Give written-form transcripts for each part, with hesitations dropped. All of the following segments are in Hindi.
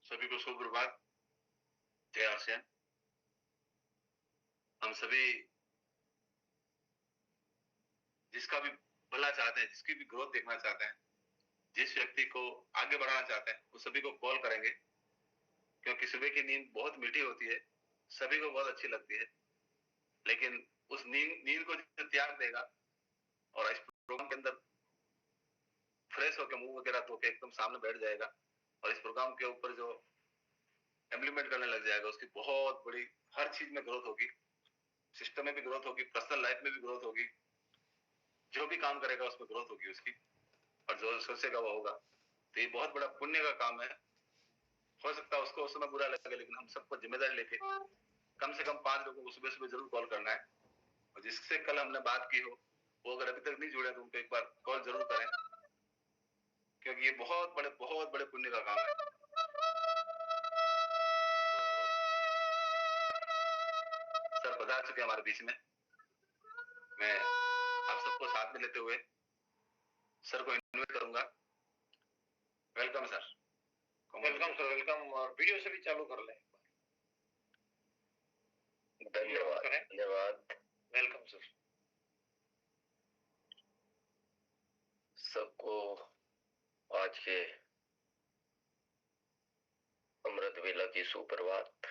सभी को सुप्रभात। जय आसियान। हम सभी जिसका भी भला चाहते हैं, जिसकी भी ग्रोथ देखना चाहते हैं, जिस व्यक्ति को आगे बढ़ाना चाहते हैं, वो सभी को कॉल करेंगे, क्योंकि सुबह की नींद बहुत मीठी होती है, सभी को बहुत अच्छी लगती है। लेकिन उस नींद को जो त्याग देगा और इस प्रोग्राम के अंदर फ्रेश होकर मुंह वगैरह धो के एकदम सामने बैठ जाएगा और इस प्रोग्राम के ऊपर जो इम्प्लीमेंट करने लग जाएगा, उसकी बहुत बड़ी हर चीज में ग्रोथ होगी, सिस्टम में भी ग्रोथ होगी, पर्सनल लाइफ में भी ग्रोथ होगी, जो भी काम करेगा उसमें ग्रोथ होगी उसकी, और जो सोचेगा वो होगा। तो ये बहुत बड़ा पुण्य का काम है। हो सकता है उसको उस समय बुरा लगे, लेकिन हम सबको जिम्मेदारी लेके कम से कम 5 लोगों को सुबह सुबह जरूर कॉल करना है। और जिससे कल हमने बात की हो, वो अगर अभी तक नहीं जुड़े तो उनको एक बार कॉल जरूर करें, क्योंकि ये बहुत बड़े पुण्य का काम है। सर बता चुके हमारे बीच में। मैं आप सबको साथ में लेते हुए सर को इनवाइट करूंगा। Welcome sir. Welcome sir, welcome. और वीडियो से भी चालू कर लें। धन्यवाद। Welcome sir. सबको आज के अमृत वेला की सुप्रभात।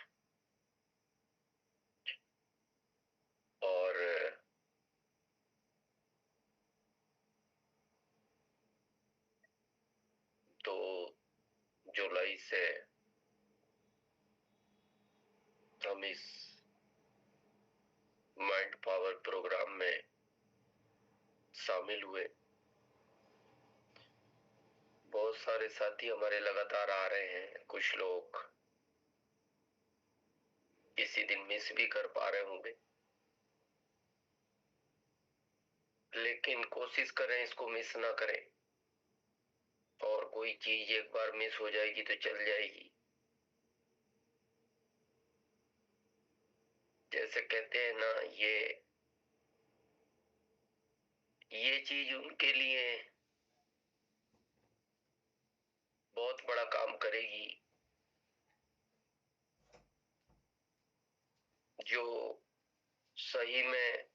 और 2 जुलाई से हम इस माइंड पावर प्रोग्राम में शामिल हुए। बहुत सारे साथी हमारे लगातार आ रहे हैं, कुछ लोग किसी दिन मिस भी कर पा रहे होंगे, लेकिन कोशिश करें इसको मिस ना करें। और कोई चीज एक बार मिस हो जाएगी तो चल जाएगी। जैसे कहते हैं ना, ये चीज उनके लिए बहुत बड़ा काम करेगी जो सही में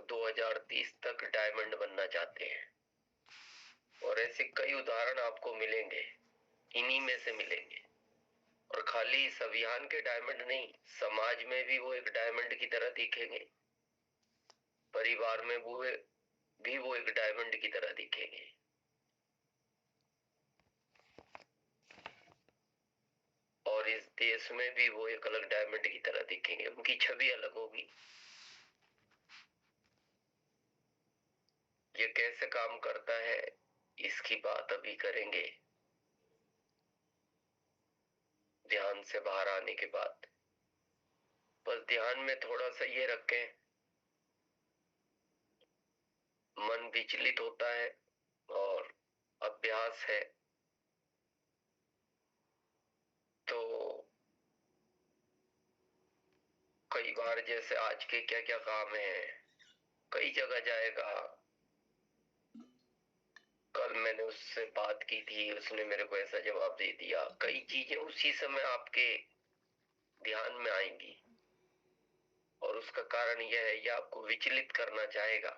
2030 तक डायमंड बनना चाहते हैं। और ऐसे कई उदाहरण आपको मिलेंगे, इन्हीं में से मिलेंगे। और खाली इस अभियान के डायमंड नहीं, समाज में भी वो एक डायमंड की तरह दिखेंगे, परिवार में भी वो एक डायमंड की तरह दिखेंगे। और इस देश में भी वो एक अलग डायमंड की तरह दिखेंगे, उनकी छवि अलग होगी। ये कैसे काम करता है इसकी बात अभी करेंगे, ध्यान से बाहर आने के बाद। बस ध्यान में थोड़ा सा ये रखें, मन विचलित होता है और अभ्यास है तो कई बार, जैसे आज के क्या क्या काम है, कई जगह जाएगा। कल मैंने उससे बात की थी, उसने मेरे को ऐसा जवाब दे दिया। कई चीजें उसी समय आपके ध्यान में आएंगी और उसका कारण यह है, ये आपको विचलित करना चाहेगा।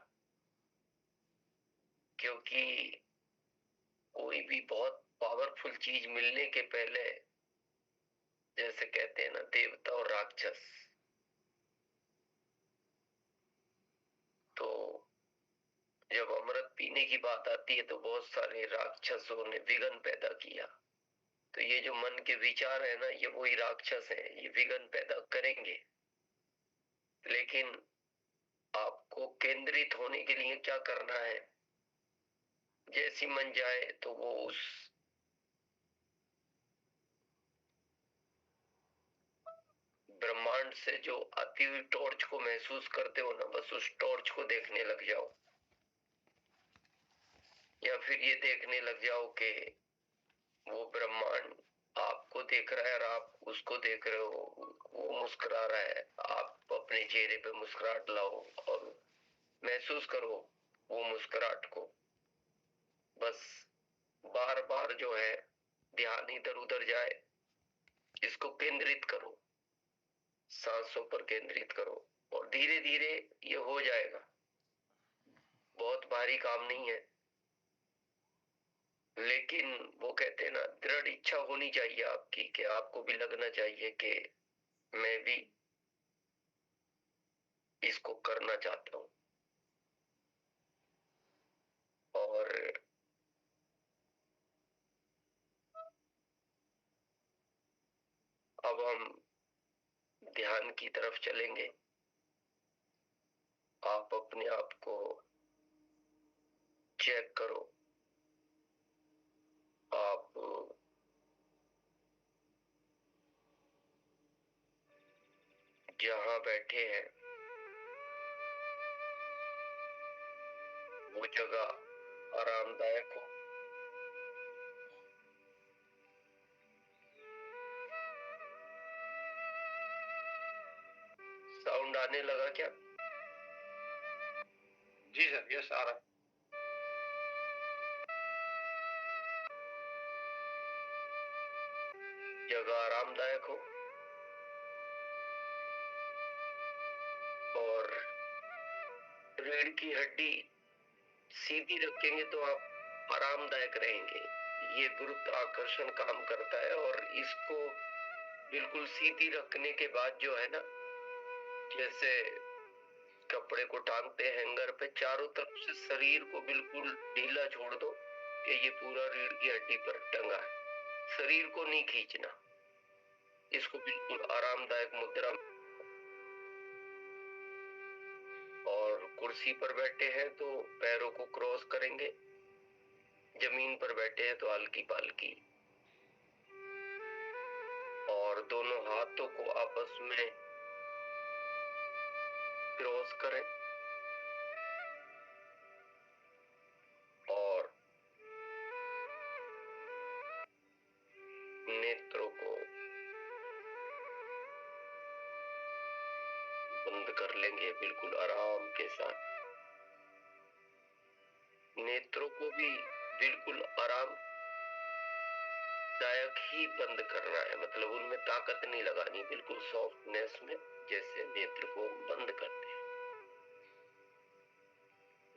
क्योंकि कोई भी बहुत पावरफुल चीज मिलने के पहले, जैसे कहते हैं ना, देवता और राक्षस, तो जब अमृत पीने की बात आती है तो बहुत सारे राक्षसों ने विघ्न पैदा किया। तो ये जो मन के विचार है ना, ये वही राक्षस है, ये विघ्न पैदा करेंगे। लेकिन आपको केंद्रित होने के लिए क्या करना है, जैसी मन जाए तो वो उस ब्रह्मांड से जो आती हुई टॉर्च को महसूस करते हो ना, बस उस टॉर्च को देखने लग जाओ, या फिर ये देखने लग जाओ कि वो ब्रह्मांड आपको देख रहा है और आप उसको देख रहे हो, वो मुस्कुरा रहा है, आप अपने चेहरे पे मुस्कुराहट लाओ और महसूस करो वो मुस्कुराहट को। बस बार बार जो है ध्यान इधर उधर जाए, इसको केंद्रित करो, सांसों पर केंद्रित करो और धीरे धीरे ये हो जाएगा। बहुत भारी काम नहीं है, लेकिन वो कहते हैं ना, दृढ़ इच्छा होनी चाहिए आपकी, कि आपको भी लगना चाहिए कि मैं भी इसको करना चाहता हूं। और अब हम ध्यान की तरफ चलेंगे। आप अपने आप को चेक करो, आप जहां बैठे हैं वो जगह आरामदायक हो। साउंड आने लगा क्या? जी सर, यस आ रहा है। जगह आरामदायक हो और रीढ़ की हड्डी सीधी रखेंगे तो आप आरामदायक रहेंगे। ये गुरुत्वाकर्षण काम करता है और इसको बिल्कुल सीधी रखने के बाद जो है ना, जैसे कपड़े को टांगते हैं हैंगर पे, चारों तरफ से शरीर को बिल्कुल ढीला छोड़ दो कि ये पूरा रीढ़ की हड्डी पर टंगा है। शरीर को नहीं खींचना, इसको बिल्कुल आरामदायक मुद्रा। और कुर्सी पर बैठे हैं तो पैरों को क्रॉस करेंगे, जमीन पर बैठे हैं तो हल्की पालकी, और दोनों हाथों को आपस में क्रॉस करें और नेत्रों को बंद कर लेंगे बिल्कुल आराम के साथ। नेत्रों को भी बिल्कुल आरामदायक ही बंद करना है, मतलब उनमें ताकत नहीं लगानी, बिल्कुल सॉफ्टनेस में जैसे नेत्र को बंद करते हैं।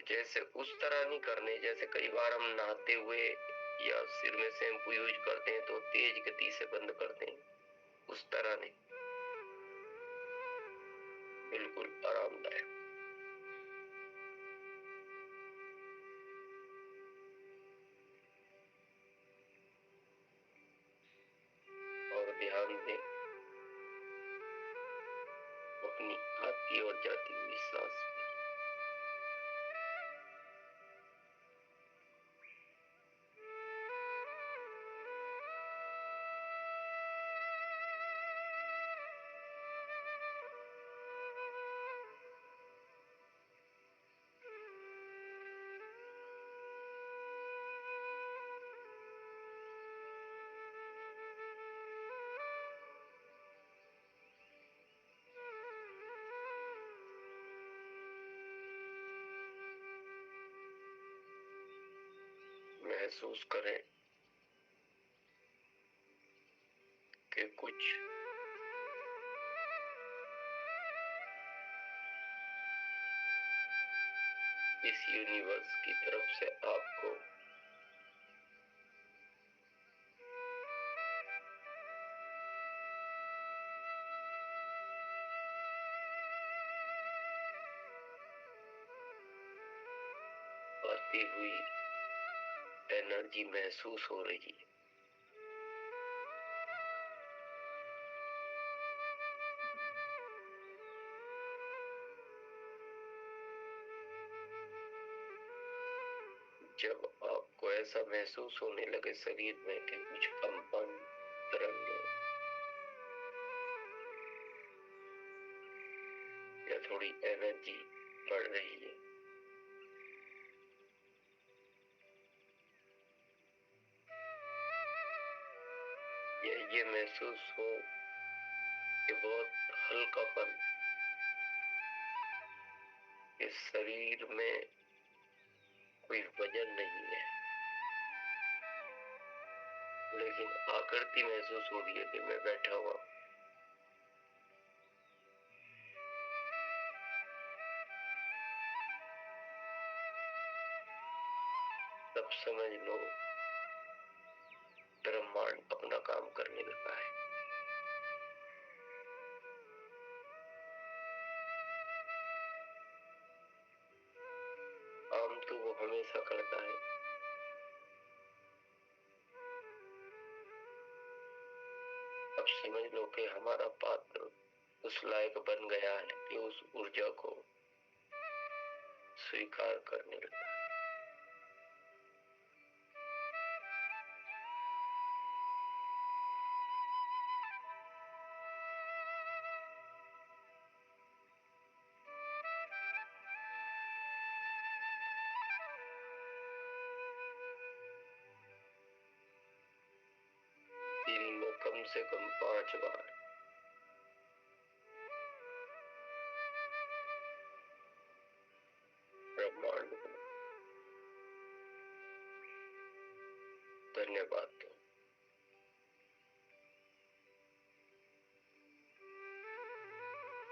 जैसे उस तरह नहीं करने जैसे कई बार हम नहाते हुए या सिर में शैम्पू यूज करते हैं तो तेज गति से बंद करते हैं, उस तरह नहीं, बिल्कुल आरामदायक। और ध्यान दें अपनी आती और जाती हुई सांस पर। महसूस करें कि कुछ इस यूनिवर्स की तरफ से आपको आती हुई एनर्जी महसूस हो रही है। जब आपको ऐसा महसूस होने लगे शरीर में कि कुछ कंपन, तरंगे या थोड़ी एनर्जी बढ़ रही है, या ये महसूस हो कि बहुत हल्कापन, इस शरीर में कोई वजन नहीं है, लेकिन आकृति महसूस हो रही है कि मैं बैठा हुआ। तब समझ लो ब्रह्मांड अपना काम करने लगा है। काम तो वो हमेशा करता है, अब समझ लो कि हमारा पात्र उस लायक बन गया है कि उस ऊर्जा को स्वीकार करने लगा। दिन में कम से कम 5 बार ब्रह्मांड को धन्यवाद दो।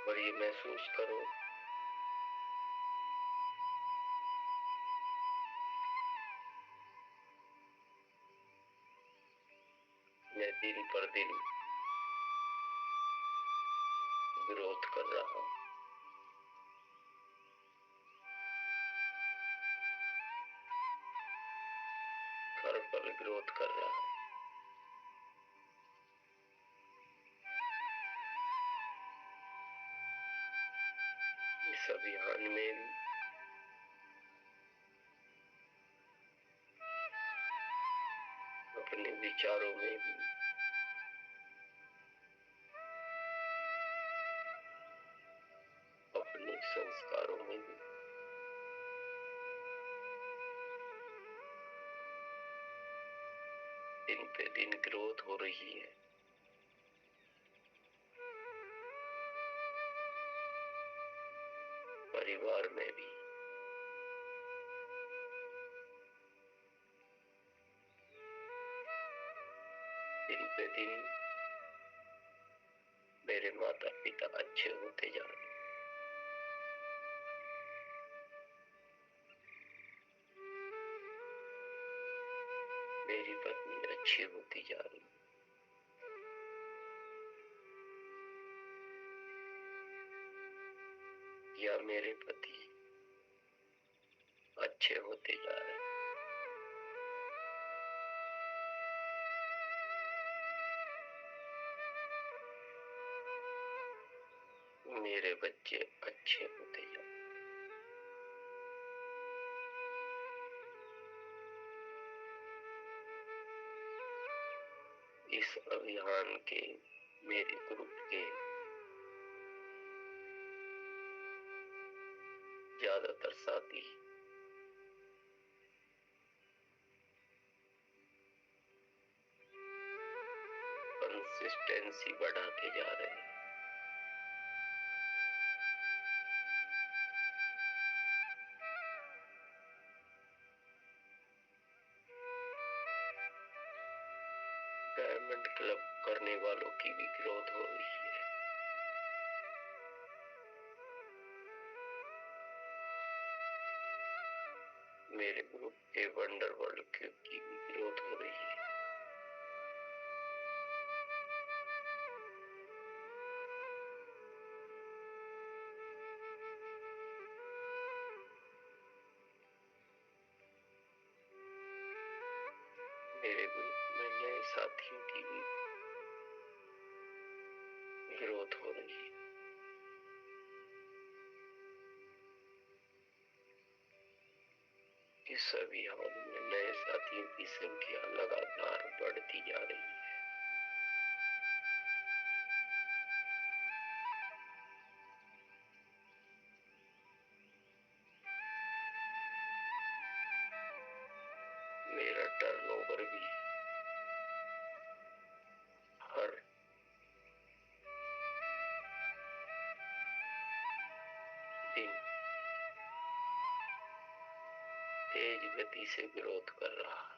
और ये महसूस करो मैं दिन पर दिन ग्रोथ कर रहा हूं। घर पर ग्रोथ कर रहा हूं। इस अभियान में भी अपने विचारों में भी अपने संस्कारों में भी दिन पे दिन ग्रोथ हो रही है। परिवार में भी दिन पे दिन मेरे माता पिता अच्छे होते जा रहे हैं। मेरी पत्नी अच्छी होती जा रही है। या मेरे पति अच्छे होते जा रहे हैं। मेरे बच्चे अच्छे होते जा रहे हैं। इस अभियान के मेरे ग्रुप के ज्यादातर साथी कंसिस्टेंसी बढ़ाते जा रहे हैं। डायमंड क्लब करने वालों की भी ग्रोथ हो रही है। मेरे ग्रुप के वंडर वर्ल्ड क्लब की भी ग्रोथ हो रही है। मेरे ग्रुप में नए साथियों की भी ग्रोथ हो रही है। इस अभियान में नए साथियों की संख्या लगातार बढ़ती जा रही है। मेरा टर्नओवर भी हर दिन तेज गति से ग्रोथ कर रहा है।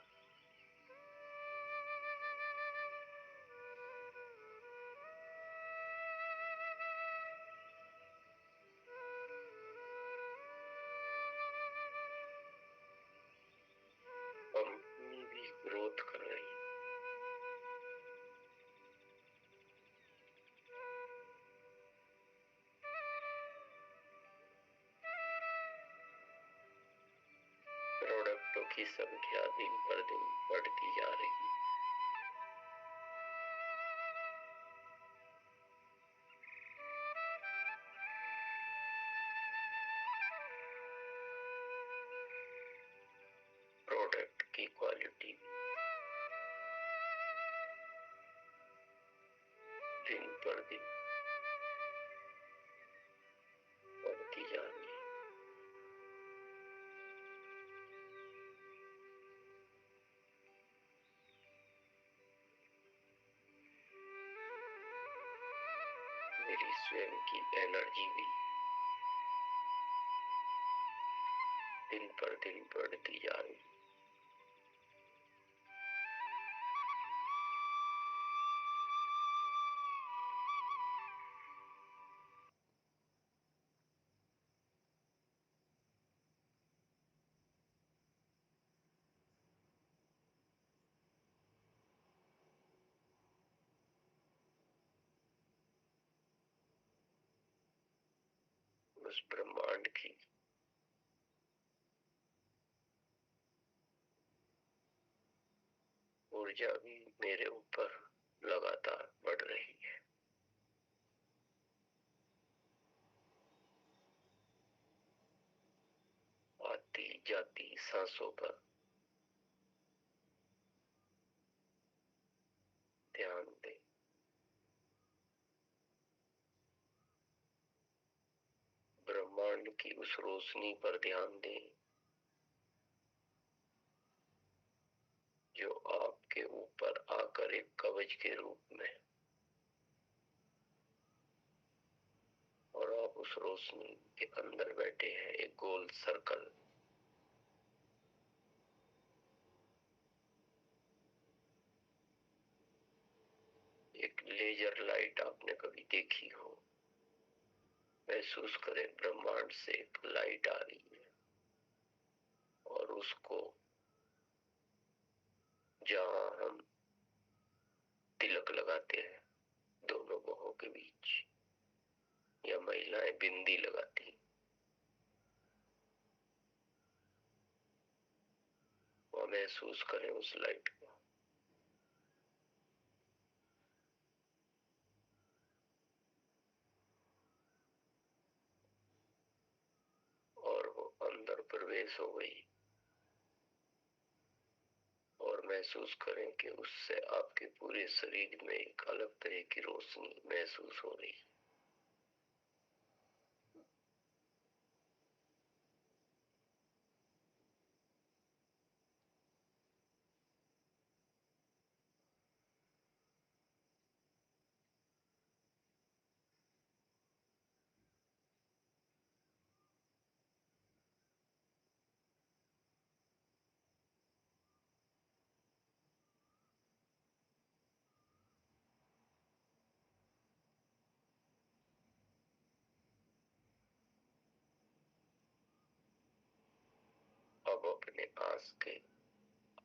कंपनी भी ग्रोथ कर रही है। प्रोडक्टों की संख्या दिन पर दिन बढ़ती जा रही है। प्रोडक्ट की क्वालिटी दिन पर दिन बढ़ती जा रही है। मेरी स्वयं की एनर्जी भी दिन पर दिन बढ़ती जा रही है। उस ब्रह्मांड की ऊर्जा भी मेरे ऊपर लगातार बढ़ रही है। आती जाती सांसों पर ध्यान दें। ब्रह्मांड की उस रोशनी पर ध्यान दें जो आपके ऊपर आकर एक कवच के रूप में, और आप उस रोशनी के अंदर बैठे हैं, एक गोल सर्कल। एक लेजर लाइट आपने कभी देखी हो, महसूस करें ब्रह्मांड से एक लाइट आ रही है और उसको जहां हम तिलक लगाते हैं दोनों बाहों के बीच, या महिलाएं बिंदी लगाती, वह महसूस करें उस लाइट को। और वो अंदर प्रवेश हो गई और महसूस करें कि उससे आपके पूरे शरीर में एक अलग तरह की रोशनी महसूस हो रही है। अब अपने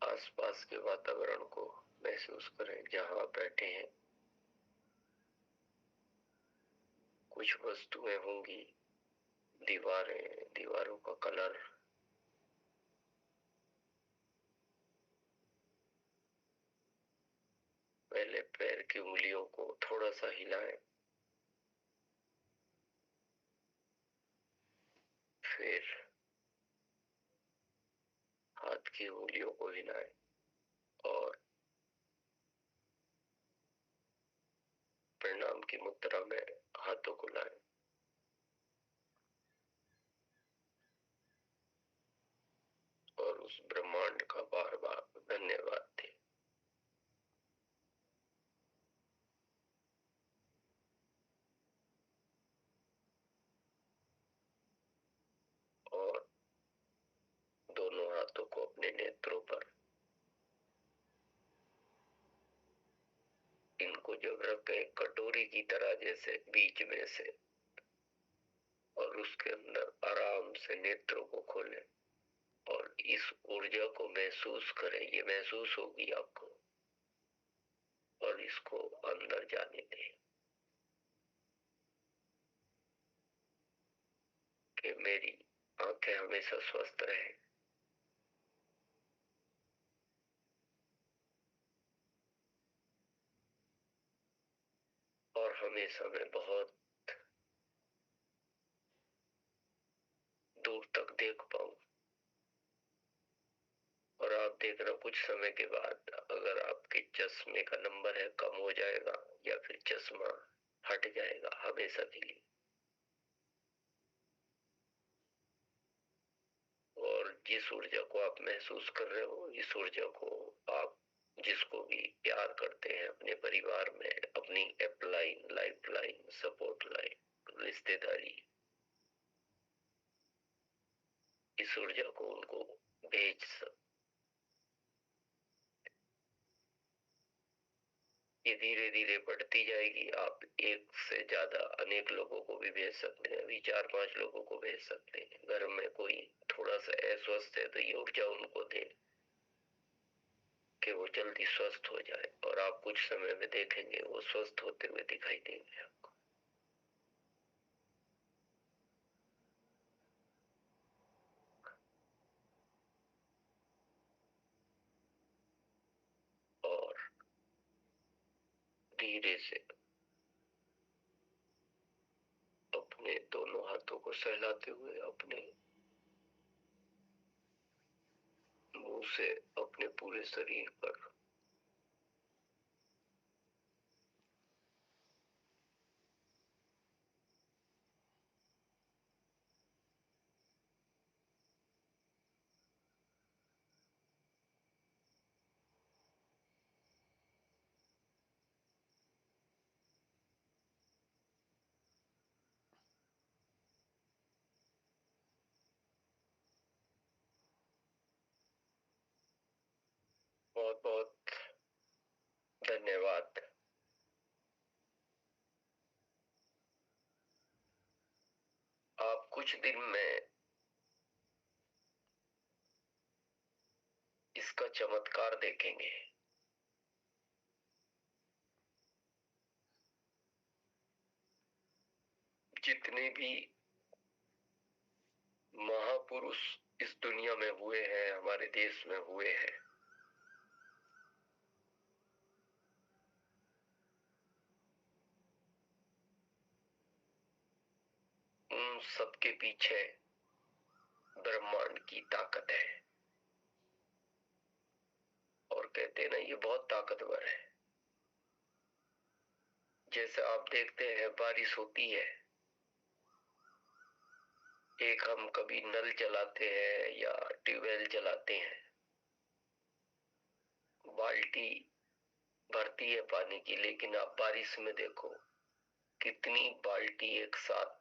आसपास के वातावरण को महसूस करें जहां आप बैठे हैं। कुछ वस्तुएं होंगी, दीवारों का कलर, पहले पैर की उंगलियों को थोड़ा सा हिलाएं, फिर हिलाएं और प्रणाम की मुद्रा में हाथों को लाएं। और उस ब्रह्मांड का बार बार धन्यवाद दें। और दोनों हाथों को अपने नेत्रों पर, इनको जब रखें कटोरी की तरह जैसे बीच में से, और उसके अंदर आराम से नेत्रों को खोलें और इस ऊर्जा को महसूस करें। ये महसूस होगी आपको, और इसको अंदर जाने दें कि मेरी आंखें हमेशा स्वस्थ रहें। और हमेशा मैं बहुत दूर तक देख पाऊं। और आप देखना कुछ समय के बाद अगर आपके चश्मे का नंबर है कम हो जाएगा या फिर चश्मा हट जाएगा हमेशा के लिए। और जिस ऊर्जा को आप महसूस कर रहे हो, इस ऊर्जा को आप जिसको भी प्यार करते हैं अपने परिवार में, अपनी upline, life line, support line, रिश्तेदारी, इस ऊर्जा को उनको भेज सकते। ये धीरे धीरे बढ़ती जाएगी। आप एक से ज्यादा अनेक लोगों को भी भेज सकते हैं। अभी 4-5 लोगों को भेज सकते हैं। घर में कोई थोड़ा सा अस्वस्थ है तो ये ऊर्जा उनको दे कि वो जल्दी स्वस्थ हो जाए। और आप कुछ समय में देखेंगे वो स्वस्थ होते हुए दिखाई देंगे आपको। और धीरे से अपने दोनों हाथों को सहलाते हुए अपने मुंह से अपने पूरे शरीर पर बहुत बहुत धन्यवाद। आप कुछ दिन में इसका चमत्कार देखेंगे। जितने भी महापुरुष इस दुनिया में हुए हैं, हमारे देश में हुए हैं, उन सबके पीछे ब्रह्मांड की ताकत है। और कहते हैं ना, ये बहुत ताकतवर है। जैसे आप देखते हैं बारिश होती है, एक हम कभी नल चलाते हैं या ट्यूबवेल चलाते हैं, बाल्टी भरती है पानी की, लेकिन आप बारिश में देखो कितनी बाल्टी एक साथ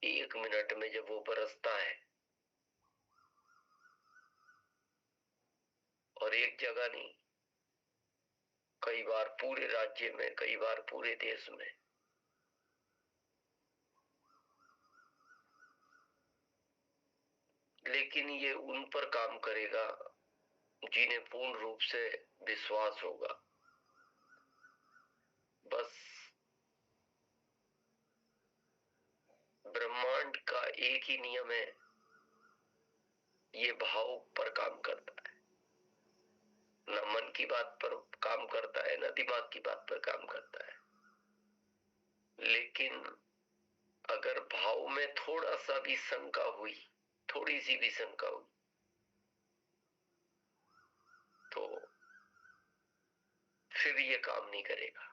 1 मिनट में जब वो बरसता है, और एक जगह नहीं, कई बार पूरे राज्य में, कई बार पूरे देश में। लेकिन ये उन पर काम करेगा जिन्हें पूर्ण रूप से विश्वास होगा। बस ब्रह्मांड का एक ही नियम है, ये भाव पर काम करता है। न मन की बात पर काम करता है, न दिमाग की बात पर काम करता है। लेकिन अगर भाव में थोड़ा सा भी शंका हुई, थोड़ी सी भी शंका हुई, तो फिर ये काम नहीं करेगा।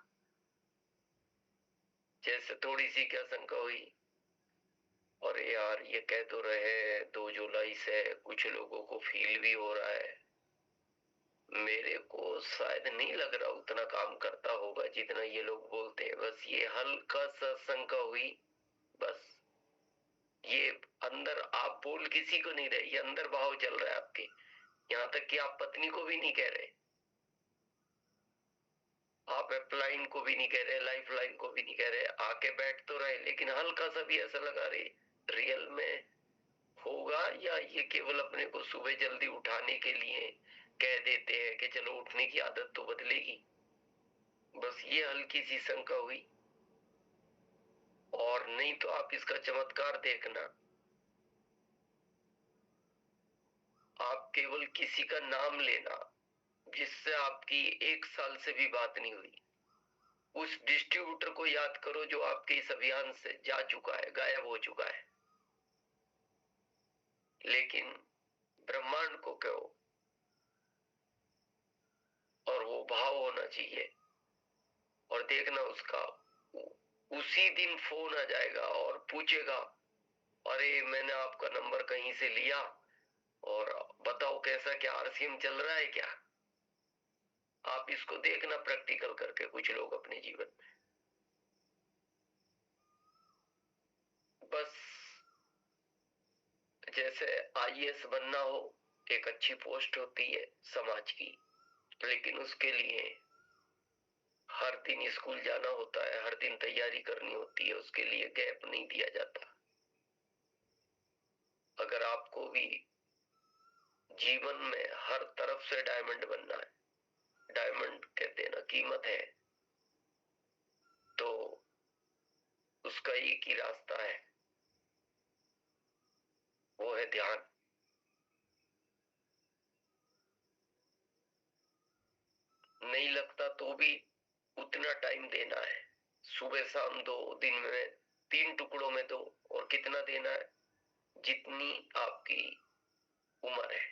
जैसे थोड़ी सी क्या शंका हुई, और यार ये कह तो रहे 2 जुलाई से, कुछ लोगों को फील भी हो रहा है, मेरे को शायद नहीं लग रहा उतना काम करता होगा जितना ये लोग बोलते हैं। बस ये हल्का सा शंका हुई, बस। ये अंदर आप बोल किसी को नहीं रहे, ये अंदर भाव चल रहा है आपके, यहाँ तक कि आप पत्नी को भी नहीं कह रहे, आप अपलाइन को भी नहीं कह रहे, लाइफ लाइन को भी नहीं कह रहे, आके बैठ तो रहे, लेकिन हल्का सा भी ऐसा लगा रहे रियल में होगा, या ये केवल अपने को सुबह जल्दी उठाने के लिए कह देते हैं कि चलो उठने की आदत तो बदलेगी। बस ये हल्की सी शंका हुई। और नहीं तो आप इसका चमत्कार देखना, आप केवल किसी का नाम लेना जिससे आपकी 1 साल से भी बात नहीं हुई, उस डिस्ट्रीब्यूटर को याद करो जो आपके इस अभियान से जा चुका है, गायब हो चुका है, लेकिन ब्रह्मांड को कहो, और वो भाव होना चाहिए, और देखना उसका उसी दिन फोन आ जाएगा और पूछेगा, अरे मैंने आपका नंबर कहीं से लिया और बताओ कैसा, क्या आरसीएम चल रहा है क्या। आप इसको देखना प्रैक्टिकल करके कुछ लोग अपने जीवन में। बस जैसे आईएएस बनना हो, एक अच्छी पोस्ट होती है समाज की, लेकिन उसके लिए हर दिन स्कूल जाना होता है, हर दिन तैयारी करनी होती है, उसके लिए गैप नहीं दिया जाता। अगर आपको भी जीवन में हर तरफ से डायमंड बनना है, डायमंड कहते हैं ना कीमत है, तो उसका एक ही रास्ता है, वो है ध्यान। नहीं लगता तो भी उतना टाइम देना है, सुबह शाम दो, दिन में 3 टुकड़ों में दो, और कितना देना है, जितनी आपकी उम्र है।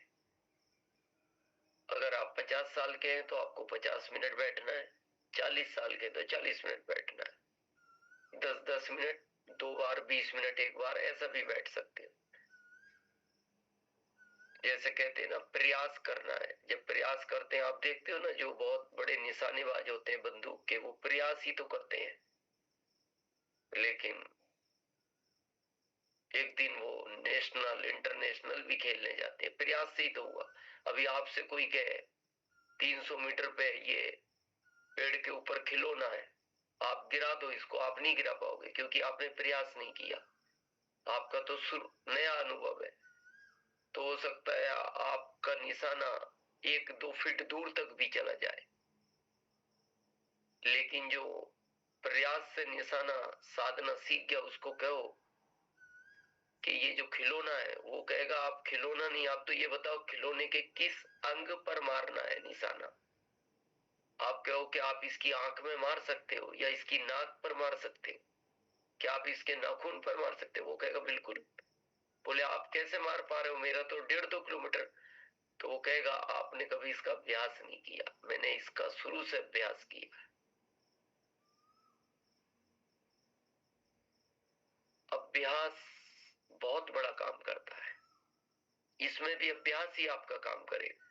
अगर आप 50 साल के हैं तो आपको 50 मिनट बैठना है, 40 साल के तो 40 मिनट बैठना है, 10-10 मिनट 2 बार, 20 मिनट 1 बार, ऐसा भी बैठ सकते हो। जैसे कहते हैं ना प्रयास करना है, जब प्रयास करते हैं, आप देखते हो ना जो बहुत बड़े निशानेबाज होते हैं बंदूक के, वो प्रयास ही तो करते हैं, लेकिन एक दिन वो नेशनल इंटरनेशनल भी खेलने जाते हैं, प्रयास से ही तो हुआ। अभी आपसे कोई कहे 300 मीटर पे ये पेड़ के ऊपर खिलौना है, आप गिरा दो इसको, आप नहीं गिरा पाओगे, क्योंकि आपने प्रयास नहीं किया, आपका तो नया अनुभव है। तो हो सकता है आपका निशाना 1-2 फीट दूर तक भी चला जाए, लेकिन जो प्रयास से निशाना साधना सीख गया, उसको कहो कि ये जो खिलौना है, वो कहेगा आप खिलौना नहीं, आप तो ये बताओ खिलौने के किस अंग पर मारना है निशाना। आप कहो कि आप इसकी आंख में मार सकते हो, या इसकी नाक पर मार सकते हो, क्या आप इसके नाखून पर मार सकते हो, वो कहेगा बिल्कुल। बोले आप कैसे मार पा रहे हो, मेरा तो 1.5-2 किलोमीटर। तो वो कहेगा आपने कभी इसका अभ्यास नहीं किया, मैंने इसका शुरू से अभ्यास किया। अभ्यास बहुत बड़ा काम करता है, इसमें भी अभ्यास ही आपका काम करेगा।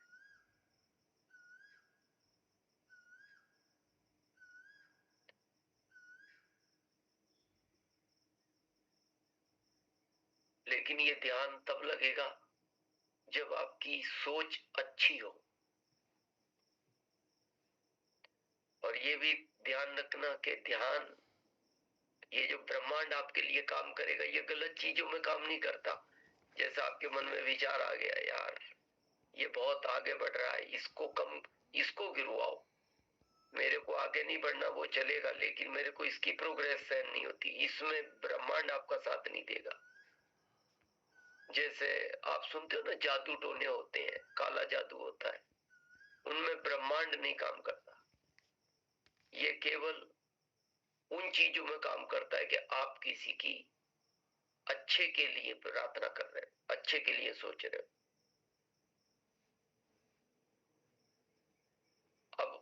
लेकिन ये ध्यान तब लगेगा जब आपकी सोच अच्छी हो। और ये भी ध्यान रखना कि ध्यान, ये जो ब्रह्मांड आपके लिए काम करेगा, ये गलत चीजों में काम नहीं करता। जैसा आपके मन में विचार आ गया, यार ये बहुत आगे बढ़ रहा है, इसको गिरवाओ, मेरे को आगे नहीं बढ़ना, वो चलेगा, लेकिन मेरे को इसकी प्रोग्रेस सहन नहीं होती, इसमें ब्रह्मांड आपका साथ नहीं देगा। जैसे आप सुनते हो ना जादू टोने होते हैं, काला जादू होता है, उनमें ब्रह्मांड नहीं काम करता। ये केवल उन चीजों में काम करता है कि आप किसी की अच्छे के लिए प्रार्थना कर रहे हो, अच्छे के लिए सोच रहे हो।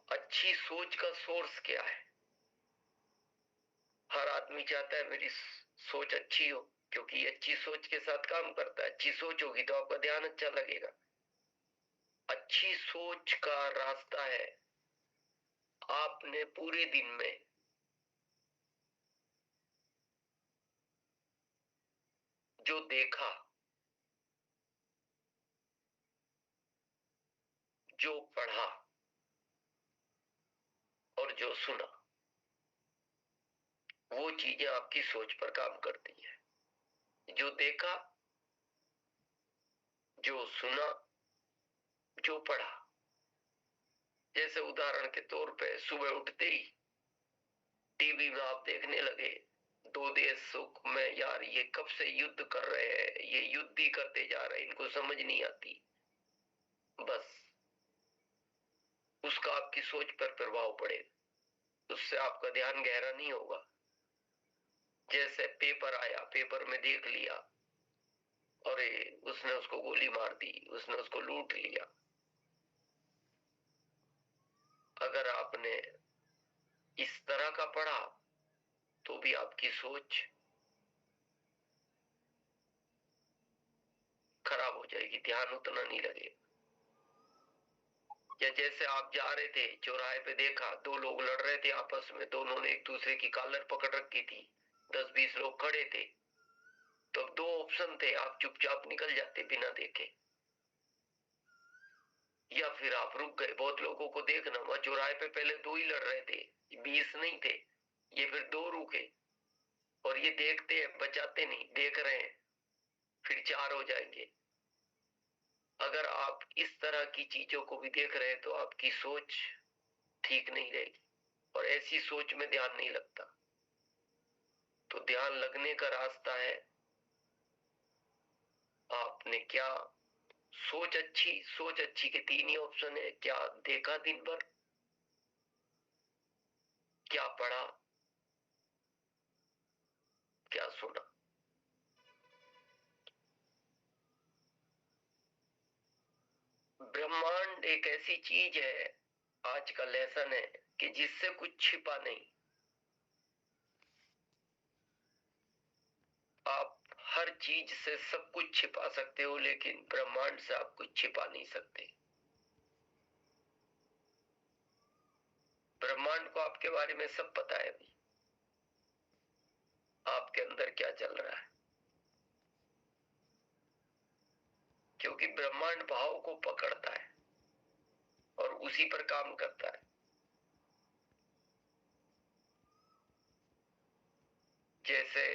अच्छी सोच का सोर्स क्या है? हर आदमी चाहता है मेरी सोच अच्छी हो, क्योंकि अच्छी सोच के साथ काम करता है। अच्छी सोच होगी तो आपका ध्यान अच्छा लगेगा। अच्छी सोच का रास्ता है आपने पूरे दिन में जो देखा, जो पढ़ा और जो सुना, वो चीजें आपकी सोच पर काम करती है। जो देखा, जो सुना, जो पढ़ा। जैसे उदाहरण के तौर पे सुबह उठते ही टीवी में आप देखने लगे दो देशों में, यार ये कब से युद्ध कर रहे हैं, ये युद्ध ही करते जा रहे हैं, इनको समझ नहीं आती। बस उसका आपकी सोच पर प्रभाव पड़ेगा, उससे आपका ध्यान गहरा नहीं होगा। जैसे पेपर आया, पेपर में देख लिया और उसने उसको गोली मार दी, उसने उसको लूट लिया। अगर आपने इस तरह का पढ़ा तो भी आपकी सोच खराब हो जाएगी, ध्यान उतना नहीं लगेगा। या जैसे आप जा रहे थे, चौराहे पे देखा दो लोग लड़ रहे थे आपस में, दोनों ने एक दूसरे की कॉलर पकड़ रखी थी, 10-20 लोग खड़े थे, तो अब दो ऑप्शन थे, आप चुपचाप निकल जाते बिना देखे, या फिर आप रुक गए। बहुत लोगों को देखना, वहां चौराहे पे पहले दो ही लड़ रहे थे, 20 नहीं थे, ये फिर दो रुके और ये देखते हैं, बचाते नहीं, देख रहे हैं, फिर 4 हो जाएंगे। अगर आप इस तरह की चीजों को भी देख रहे हैं तो आपकी सोच ठीक नहीं रहेगी और ऐसी सोच में ध्यान नहीं लगता। तो ध्यान लगने का रास्ता है आपने क्या सोच अच्छी के 3 ही ऑप्शन है। क्या देखा दिन भर, क्या पढ़ा, क्या सुना। ब्रह्मांड एक ऐसी चीज है, आज का लेसन है, कि जिससे कुछ छिपा नहीं। आप हर चीज से सब कुछ छिपा सकते हो, लेकिन ब्रह्मांड से आप कुछ छिपा नहीं सकते। ब्रह्मांड को आपके बारे में सब पता है भी, आपके अंदर क्या चल रहा है, क्योंकि ब्रह्मांड भाव को पकड़ता है और उसी पर काम करता है। जैसे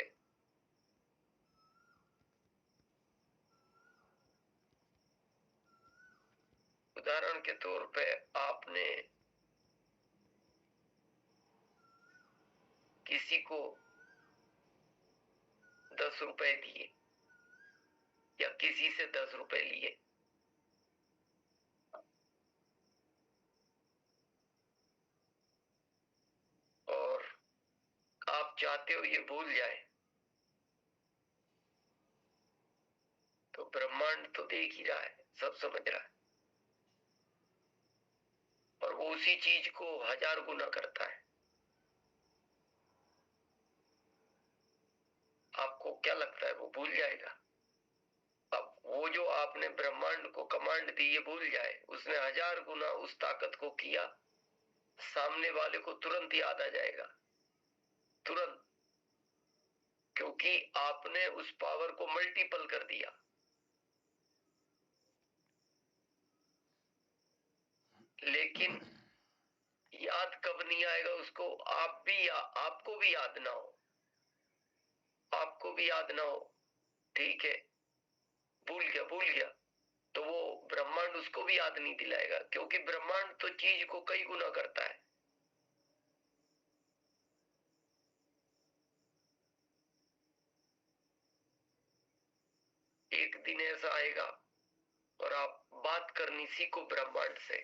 उदाहरण के तौर पे आपने किसी को 10 रुपए दिए या किसी से 10 रुपए लिए, और आप चाहते हो ये भूल जाए, तो ब्रह्मांड तो देख ही रहा है, सब समझ रहा है, और वो उसी चीज को 1000 गुना करता है। आपको क्या लगता है वो भूल जाएगा? अब वो जो आपने ब्रह्मांड को कमांड दी ये भूल जाए, उसने 1000 गुना उस ताकत को किया, सामने वाले को तुरंत याद आ जाएगा, तुरंत, क्योंकि आपने उस पावर को मल्टीपल कर दिया। लेकिन याद कब नहीं आएगा उसको? आपको भी याद ना हो, आपको भी याद ना हो, ठीक है, भूल गया, तो वो ब्रह्मांड उसको भी याद नहीं दिलाएगा, क्योंकि ब्रह्मांड तो चीज को कई गुना करता है। एक दिन ऐसा आएगा और आप बात करनी सीखो ब्रह्मांड से,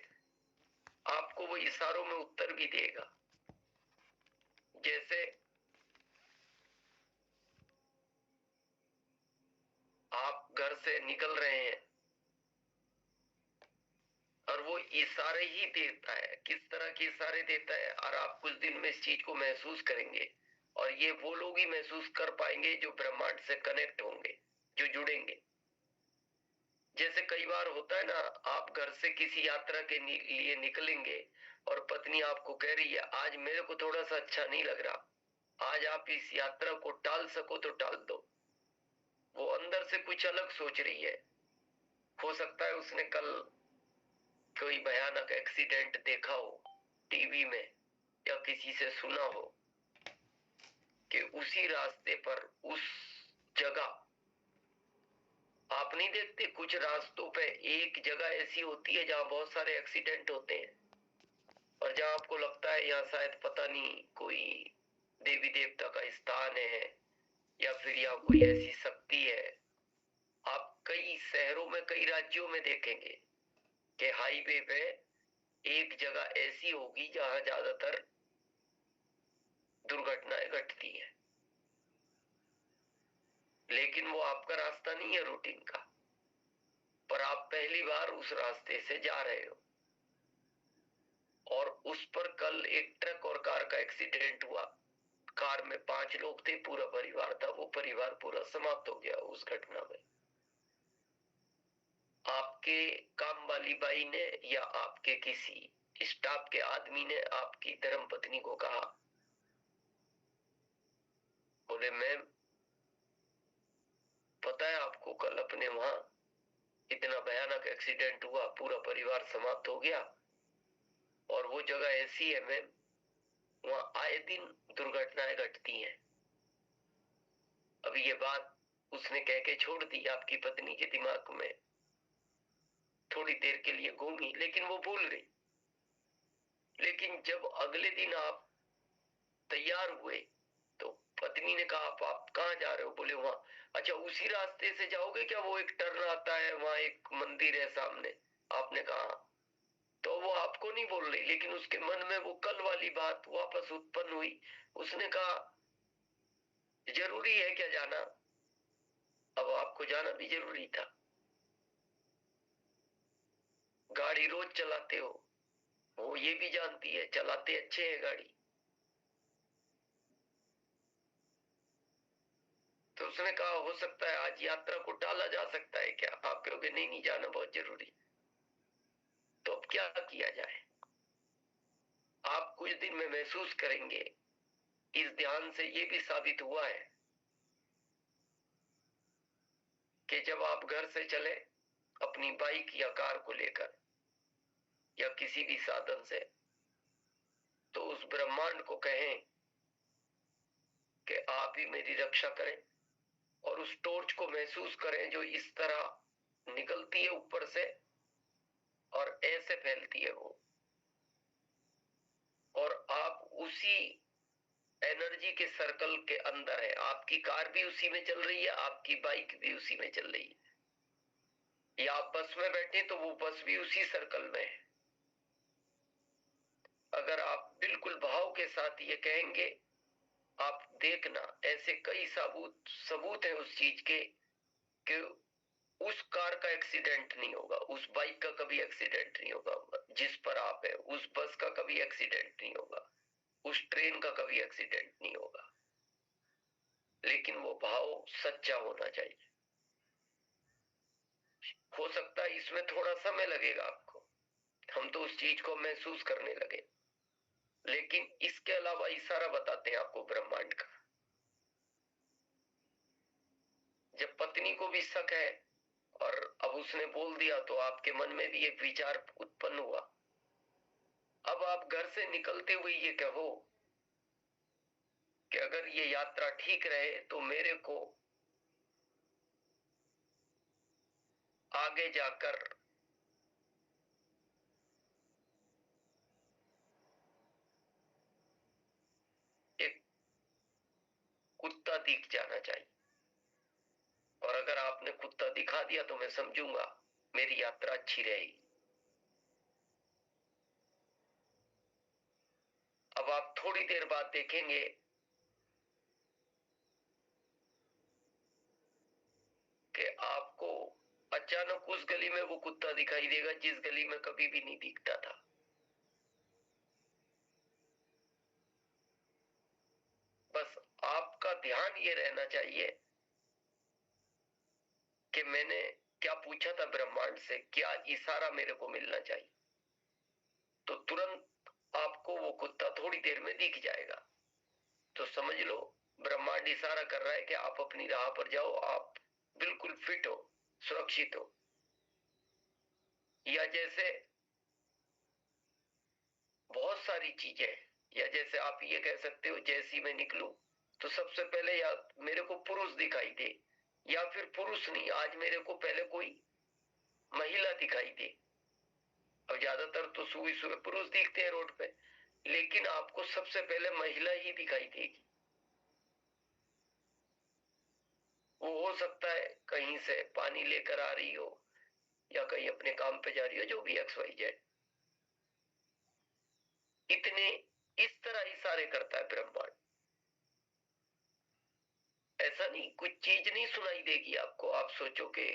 आपको वो इशारों में उत्तर भी देगा। जैसे आप घर से निकल रहे हैं, और वो इशारे ही देता है। किस तरह के इशारे देता है, और आप कुछ दिन में इस चीज को महसूस करेंगे, और ये वो लोग ही महसूस कर पाएंगे जो ब्रह्मांड से कनेक्ट होंगे, जो जुड़ेंगे। जैसे कई बार होता है ना, आप घर से किसी यात्रा के लिए निकलेंगे और पत्नी आपको कह रही है आज मेरे को थोड़ा सा अच्छा नहीं लग रहा, आज आप इस यात्रा को टाल सको तो टाल दो। वो अंदर से कुछ अलग सोच रही है। हो सकता है उसने कल कोई भयानक एक्सीडेंट देखा हो टीवी में, या किसी से सुना हो कि उसी रास्ते पर, उस जगह, आप नहीं देखते कुछ रास्तों पे एक जगह ऐसी होती है जहां बहुत सारे एक्सीडेंट होते हैं, और जहां आपको लगता है यहाँ शायद पता नहीं कोई देवी देवता का स्थान है, या फिर यहाँ कोई ऐसी शक्ति है। आप कई शहरों में, कई राज्यों में देखेंगे कि हाईवे पे एक जगह ऐसी होगी जहां ज्यादातर दुर्घटनाएं घटती हैं, लेकिन वो आपका रास्ता नहीं है रूटीन का, पर आप पहली बार उस रास्ते से जा रहे हो, और उस पर कल एक ट्रक और कार का एक्सीडेंट हुआ। कार में 5 लोग थे, पूरा परिवार था, वो परिवार पूरा समाप्त हो गया उस घटना में। आपके काम वाली बाई ने या आपके किसी स्टाफ के आदमी ने आपकी धर्मपत्नी को कहा, बोले मैम पता है आपको कल अपने वहां इतना भयानक एक्सीडेंट हुआ, पूरा परिवार समाप्त हो गया, और वो जगह ऐसी है मैम, वहां आए दिन दुर्घटनाएं घटती हैं। अब ये बात उसने कह के छोड़ दी, आपकी पत्नी के दिमाग में थोड़ी देर के लिए घूमी, लेकिन वो भूल गई। लेकिन जब अगले दिन आप तैयार हुए तो पत्नी ने कहा आप कहाँ जा रहे हो? बोले वहां। अच्छा उसी रास्ते से जाओगे क्या? वो एक टर्न आता है, वहां एक मंदिर है सामने। आपने कहा, तो वो आपको नहीं बोल रही, लेकिन उसके मन में वो कल वाली बात वापस उत्पन्न हुई। उसने कहा जरूरी है क्या जाना? अब आपको जाना भी जरूरी था, गाड़ी रोज चलाते हो, वो ये भी जानती है चलाते अच्छे है गाड़ी। तो उसने कहा हो सकता है आज यात्रा को टाला जा सकता है क्या? आप कहोगे नहीं नहीं जाना बहुत जरूरी। तो अब क्या किया जाए? आप कुछ दिन में महसूस करेंगे, इस ध्यान से ये भी साबित हुआ है कि जब आप घर से चले अपनी बाइक या कार को लेकर या किसी भी साधन से, तो उस ब्रह्मांड को कहें कि आप ही मेरी रक्षा करें, और उस टॉर्च को महसूस करें जो इस तरह निकलती है ऊपर से और ऐसे फैलती है वो, और आप उसी एनर्जी के सर्कल के अंदर है। आपकी कार भी उसी में चल रही है, आपकी बाइक भी उसी में चल रही है, या आप बस में बैठे तो वो बस भी उसी सर्कल में है। अगर आप बिल्कुल भाव के साथ ये कहेंगे, आप देखना ऐसे कई सबूत है उस चीज के कि उस कार का एक्सीडेंट नहीं होगा, उस बाइक का कभी एक्सीडेंट नहीं होगा जिस पर आप है, उस बस का कभी एक्सीडेंट नहीं होगा, उस ट्रेन का कभी एक्सीडेंट नहीं होगा। लेकिन वो भाव सच्चा होना चाहिए। हो सकता है इसमें थोड़ा समय लगेगा आपको, हम तो उस चीज को महसूस करने लगे, लेकिन इसके अलावा इशारा बताते हैं आपको ब्रह्मांड का। जब पत्नी को भी शक है और अब उसने बोल दिया, तो आपके मन में भी एक विचार उत्पन्न हुआ। अब आप घर से निकलते हुए ये कहो कि अगर ये यात्रा ठीक रहे तो मेरे को आगे जाकर एक कुत्ता दिख जाना चाहिए, और अगर आपने कुत्ता दिखा दिया तो मैं समझूंगा मेरी यात्रा अच्छी रहेगी। अब आप थोड़ी देर बाद देखेंगे कि आपको अचानक अचानक उस गली में वो कुत्ता दिखाई देगा जिस गली में कभी भी नहीं दिखता था। बस आपका ध्यान ये रहना चाहिए कि मैंने क्या पूछा था ब्रह्मांड से, क्या इशारा मेरे को मिलना चाहिए, तो तुरंत आपको वो कुत्ता थोड़ी देर में दिख जाएगा। तो समझ लो ब्रह्मांड इशारा कर रहा है कि आप अपनी राह पर जाओ, आप बिल्कुल फिट हो, सुरक्षित हो। या जैसे बहुत सारी चीजें, या जैसे आप ये कह सकते हो जैसे ही मैं निकलूं तो सबसे पहले या मेरे को पुरुष दिखाई दे, या फिर पुरुष नहीं, आज मेरे को पहले कोई महिला दिखाई दे। अब ज्यादातर तो सुबह सुबह पुरुष दिखते हैं रोड पे, लेकिन आपको सबसे पहले महिला ही दिखाई देगी। वो हो सकता है कहीं से पानी लेकर आ रही हो या कहीं अपने काम पे जा रही हो, जो भी XYZ। इतने इस तरह इशारे करता है ब्रह्मांड। ऐसा नहीं कुछ चीज नहीं सुनाई देगी आपको, आप सोचो कि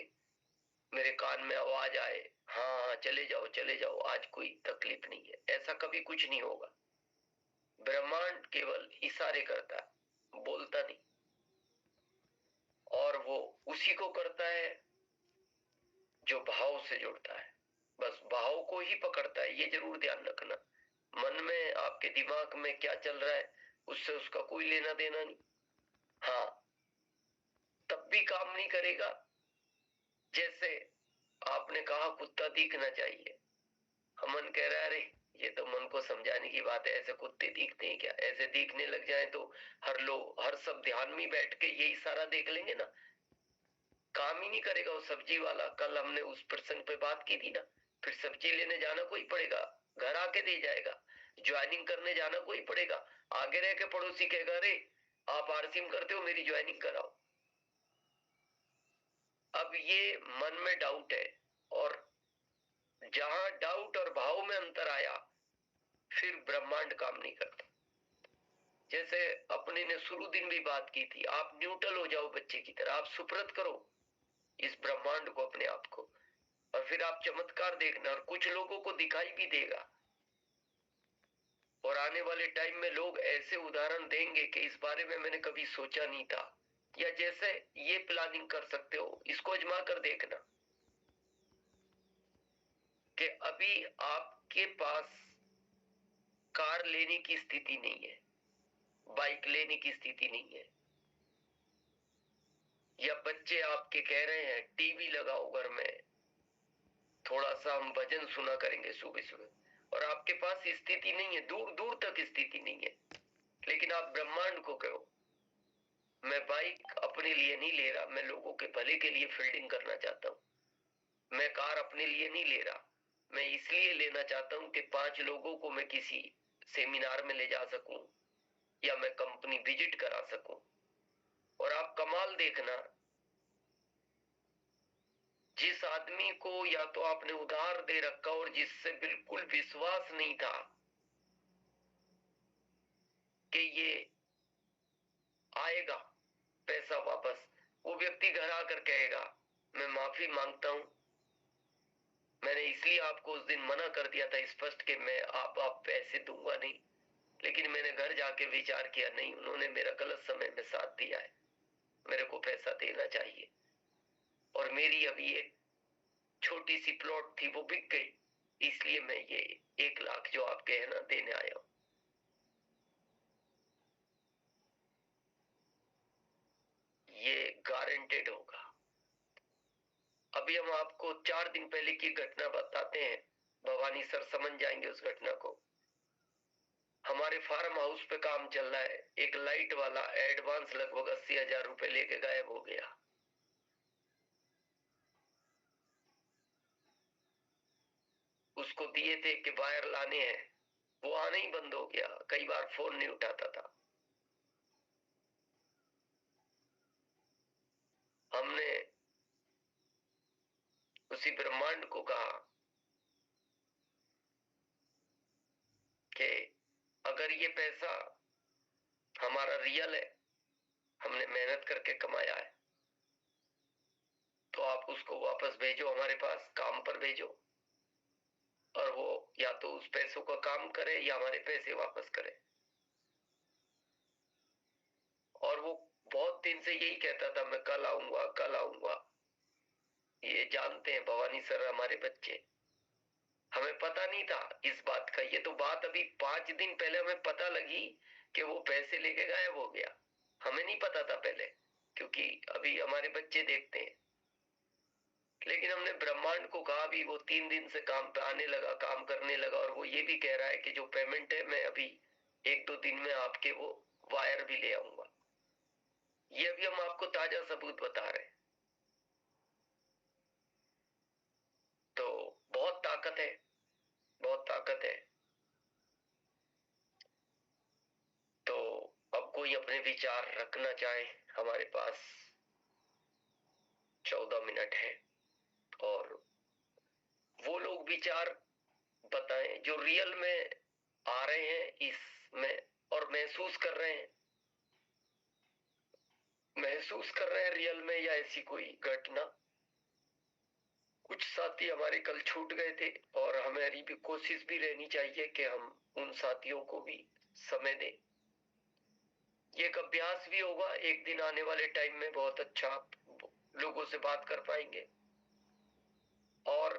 मेरे कान में आवाज आए, हाँ हाँ चले जाओ चले जाओ, आज कोई तकलीफ नहीं है, ऐसा कभी कुछ नहीं होगा। ब्रह्मांड केवल इशारे करता है, बोलता नहीं। और वो उसी को करता है जो भाव से जुड़ता है, बस भाव को ही पकड़ता है। ये जरूर ध्यान रखना, मन में आपके दिमाग में क्या चल रहा है उससे उसका कोई लेना देना नहीं। हाँ, तब भी काम नहीं करेगा। जैसे आपने कहा कुत्ता दिखना चाहिए, मन कह रहा है अरे ये तो मन को समझाने की बात है, ऐसे कुत्ते दिखते हैं क्या, ऐसे दिखने लग जाए तो हर सब ध्यान में बैठ के यही सारा देख लेंगे ना, काम ही नहीं करेगा वो सब्जी वाला। कल हमने उस प्रसंग पे बात की थी ना, फिर सब्जी लेने जाना कोई पड़ेगा, घर आके दे जाएगा। ज्वाइनिंग करने जाना कोई पड़ेगा, आगे रह के पड़ोसी कहेगा अरे आप आरसीएम करते हो, मेरी ज्वाइनिंग कराओ। अब ये मन में डाउट है, और जहां डाउट और भाव में अंतर आया फिर ब्रह्मांड काम नहीं करता। जैसे अपने ने शुरू दिन भी बात की थी, आप न्यूट्रल हो जाओ बच्चे की तरह, आप सुप्रत करो इस ब्रह्मांड को, अपने आप को, और फिर आप चमत्कार देखना, और कुछ लोगों को दिखाई भी देगा। और आने वाले टाइम में लोग ऐसे उदाहरण देंगे कि इस बारे में मैंने कभी सोचा नहीं था। या जैसे ये प्लानिंग कर सकते हो, इसको आजमा कर देखना कि अभी आपके पास कार लेने की स्थिति नहीं है, बाइक लेने की स्थिति नहीं है, या बच्चे आपके कह रहे हैं टीवी लगाओ घर में, थोड़ा सा हम भजन सुना करेंगे सुबह सुबह, और आपके पास स्थिति नहीं है, दूर दूर तक स्थिति नहीं है। लेकिन आप ब्रह्मांड को कहो मैं बाइक अपने लिए नहीं ले रहा, मैं लोगों के भले के लिए फील्डिंग करना चाहता हूँ। मैं कार अपने लिए नहीं ले रहा, मैं इसलिए लेना चाहता हूँ कि 5 लोगों को मैं किसी सेमिनार में ले जा सकूं, या मैं कंपनी विजिट करा सकूं। और आप कमाल देखना, जिस आदमी को या तो आपने उधार दे रखा और जिससे बिल्कुल विश्वास नहीं था कि ये आएगा पैसा वापस, वो व्यक्ति घर आकर कहेगा मैं माफी मांगता हूं, मैंने इसलिए आपको उस दिन मना कर दिया था स्पष्ट कि मैं आप पैसे दूंगा नहीं, लेकिन मैंने घर जाके विचार किया, नहीं उन्होंने मेरा गलत समय में साथ दिया है, मेरे को पैसा देना चाहिए। और मेरी अभी एक छोटी सी प्लॉट थी वो बिक गई, इसलिए मैं ये 1 लाख जो आपके है ना देने आया हूं। ये गारंटेड होगा। अभी हम आपको 4 दिन पहले की घटना बताते हैं, भवानी सर समझ जाएंगे उस घटना को। हमारे फार्म हाउस पे काम चल रहा है, एक लाइट वाला एडवांस लगभग 80,000 रुपए लेके गायब हो गया। उसको दिए थे कि वायर लाने हैं, वो आना ही बंद हो गया, कई बार फोन नहीं उठाता था। हमने उसी ब्रह्मांड को कहा कि अगर ये पैसा हमारा रियल है, हमने मेहनत करके कमाया है, तो आप उसको वापस भेजो, हमारे पास काम पर भेजो, और वो या तो उस पैसों का काम करे या हमारे पैसे वापस करे। और वो बहुत दिन से यही कहता था, मैं कल आऊंगा कल आऊंगा। ये जानते हैं भवानी सर हमारे बच्चे, हमें पता नहीं था इस बात का। ये तो बात अभी 5 दिन पहले हमें पता लगी कि वो पैसे लेके गायब हो गया। हमें नहीं पता था पहले, क्योंकि अभी हमारे बच्चे देखते हैं। लेकिन हमने ब्रह्मांड को कहा भी, वो 3 दिन से काम पे आने लगा, काम करने लगा, और वो ये भी कह रहा है कि जो पेमेंट है मैं अभी 1-2 दिन में आपके वो वायर भी ले आऊंगा। ये अभी हम आपको ताजा सबूत बता रहे हैं। तो बहुत ताकत है, बहुत ताकत है। तो अब कोई अपने विचार रखना चाहे, हमारे पास 14 मिनट है, और वो लोग विचार बताएं जो रियल में आ रहे हैं इसमें और महसूस कर रहे हैं, रियल में, या ऐसी कोई घटना। कुछ साथी हमारे कल छूट गए थे, और हमारी भी कोशिश भी रहनी चाहिए कि हम उन साथियों को भी समय दें। ये एक अभ्यास भी होगा, एक दिन आने वाले टाइम में बहुत अच्छा लोगों से बात कर पाएंगे। और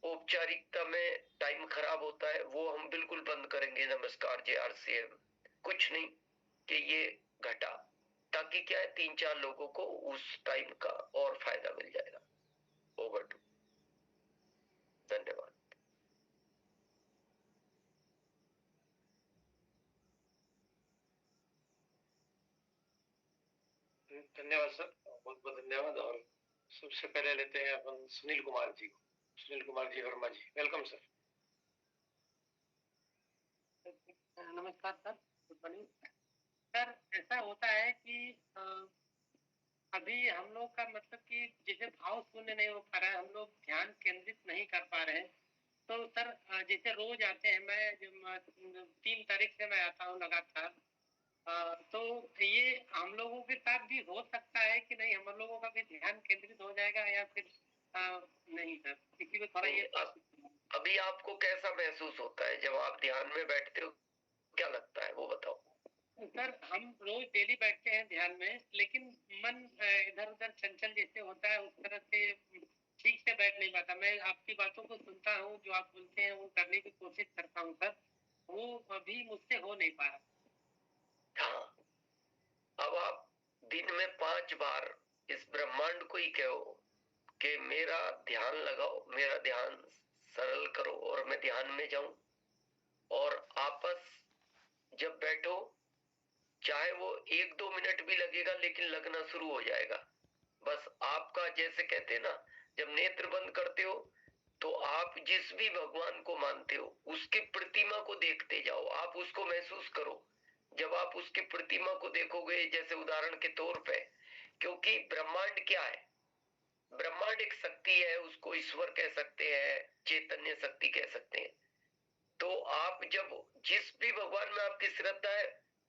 औपचारिकता में टाइम खराब होता है, वो हम बिल्कुल बंद करेंगे। नमस्कार जी, आरसीएम कुछ नहीं कि ये घटा, ताकि क्या है 3-4 लोगों को उस टाइम का और फायदा मिल जाएगा। ओवर टू, धन्यवाद। धन्यवाद सर, बहुत बहुत धन्यवाद। और सबसे पहले लेते हैं अपन सुनील कुमार जी को। सुनील कुमार जी वर्मा जी, वेलकम सर। नमस्कार सर, गुड मॉर्निंग सर। ऐसा होता है कि अभी हम लोग का मतलब कि जैसे भाव शून्य नहीं हो पा रहा है, हम लोग ध्यान केंद्रित नहीं कर पा रहे हैं। तो सर जैसे रोज आते हैं, मैं 3 तारीख से मैं आता हूँ लगातार। तो ये हम लोगों के साथ भी हो सकता है कि नहीं, हम लोगों का भी ध्यान केंद्रित हो जाएगा, या फिर नहीं सर, किसी को थोड़ा ये अभी आपको कैसा महसूस होता है जब आप ध्यान में बैठते हो, क्या लगता है वो बताओ। सर हम रोज डेली बैठते हैं ध्यान में, लेकिन मन इधर उधर चंचल जैसे होता है, उस तरह से ठीक से बैठ नहीं पाता। मैं आपकी बातों को सुनता हूँ, जो आप बोलते हैं वो करने की कोशिश करता हूँ सर, वो अभी मुझसे हो नहीं पा रहा। हाँ, अब आप दिन में 5 बार इस ब्रह्मांड को ही कहो कि मेरा ध्यान लगाओ, मेरा ध्यान सरल करो, और मैं ध्यान में जाऊं। और आपस जब बैठो, चाहे वो 1-2 मिनट भी लगेगा, लेकिन लगना शुरू हो जाएगा। बस आपका, जैसे कहते हैं ना, जब नेत्र बंद करते हो तो आप जिस भी भगवान को मानते हो उसकी प्रतिमा को देखते जाओ, आप उसको महसूस करो। जब आप उसकी प्रतिमा को देखोगे, जैसे उदाहरण के तौर पे, क्योंकि ब्रह्मांड क्या है, ब्रह्मांड एक शक्ति है, उसको ईश्वर कह सकते हैं, चैतन्य शक्ति कह सकते हैं। तो आप जब जिस भी भगवान में आपकी श्रद्धा है,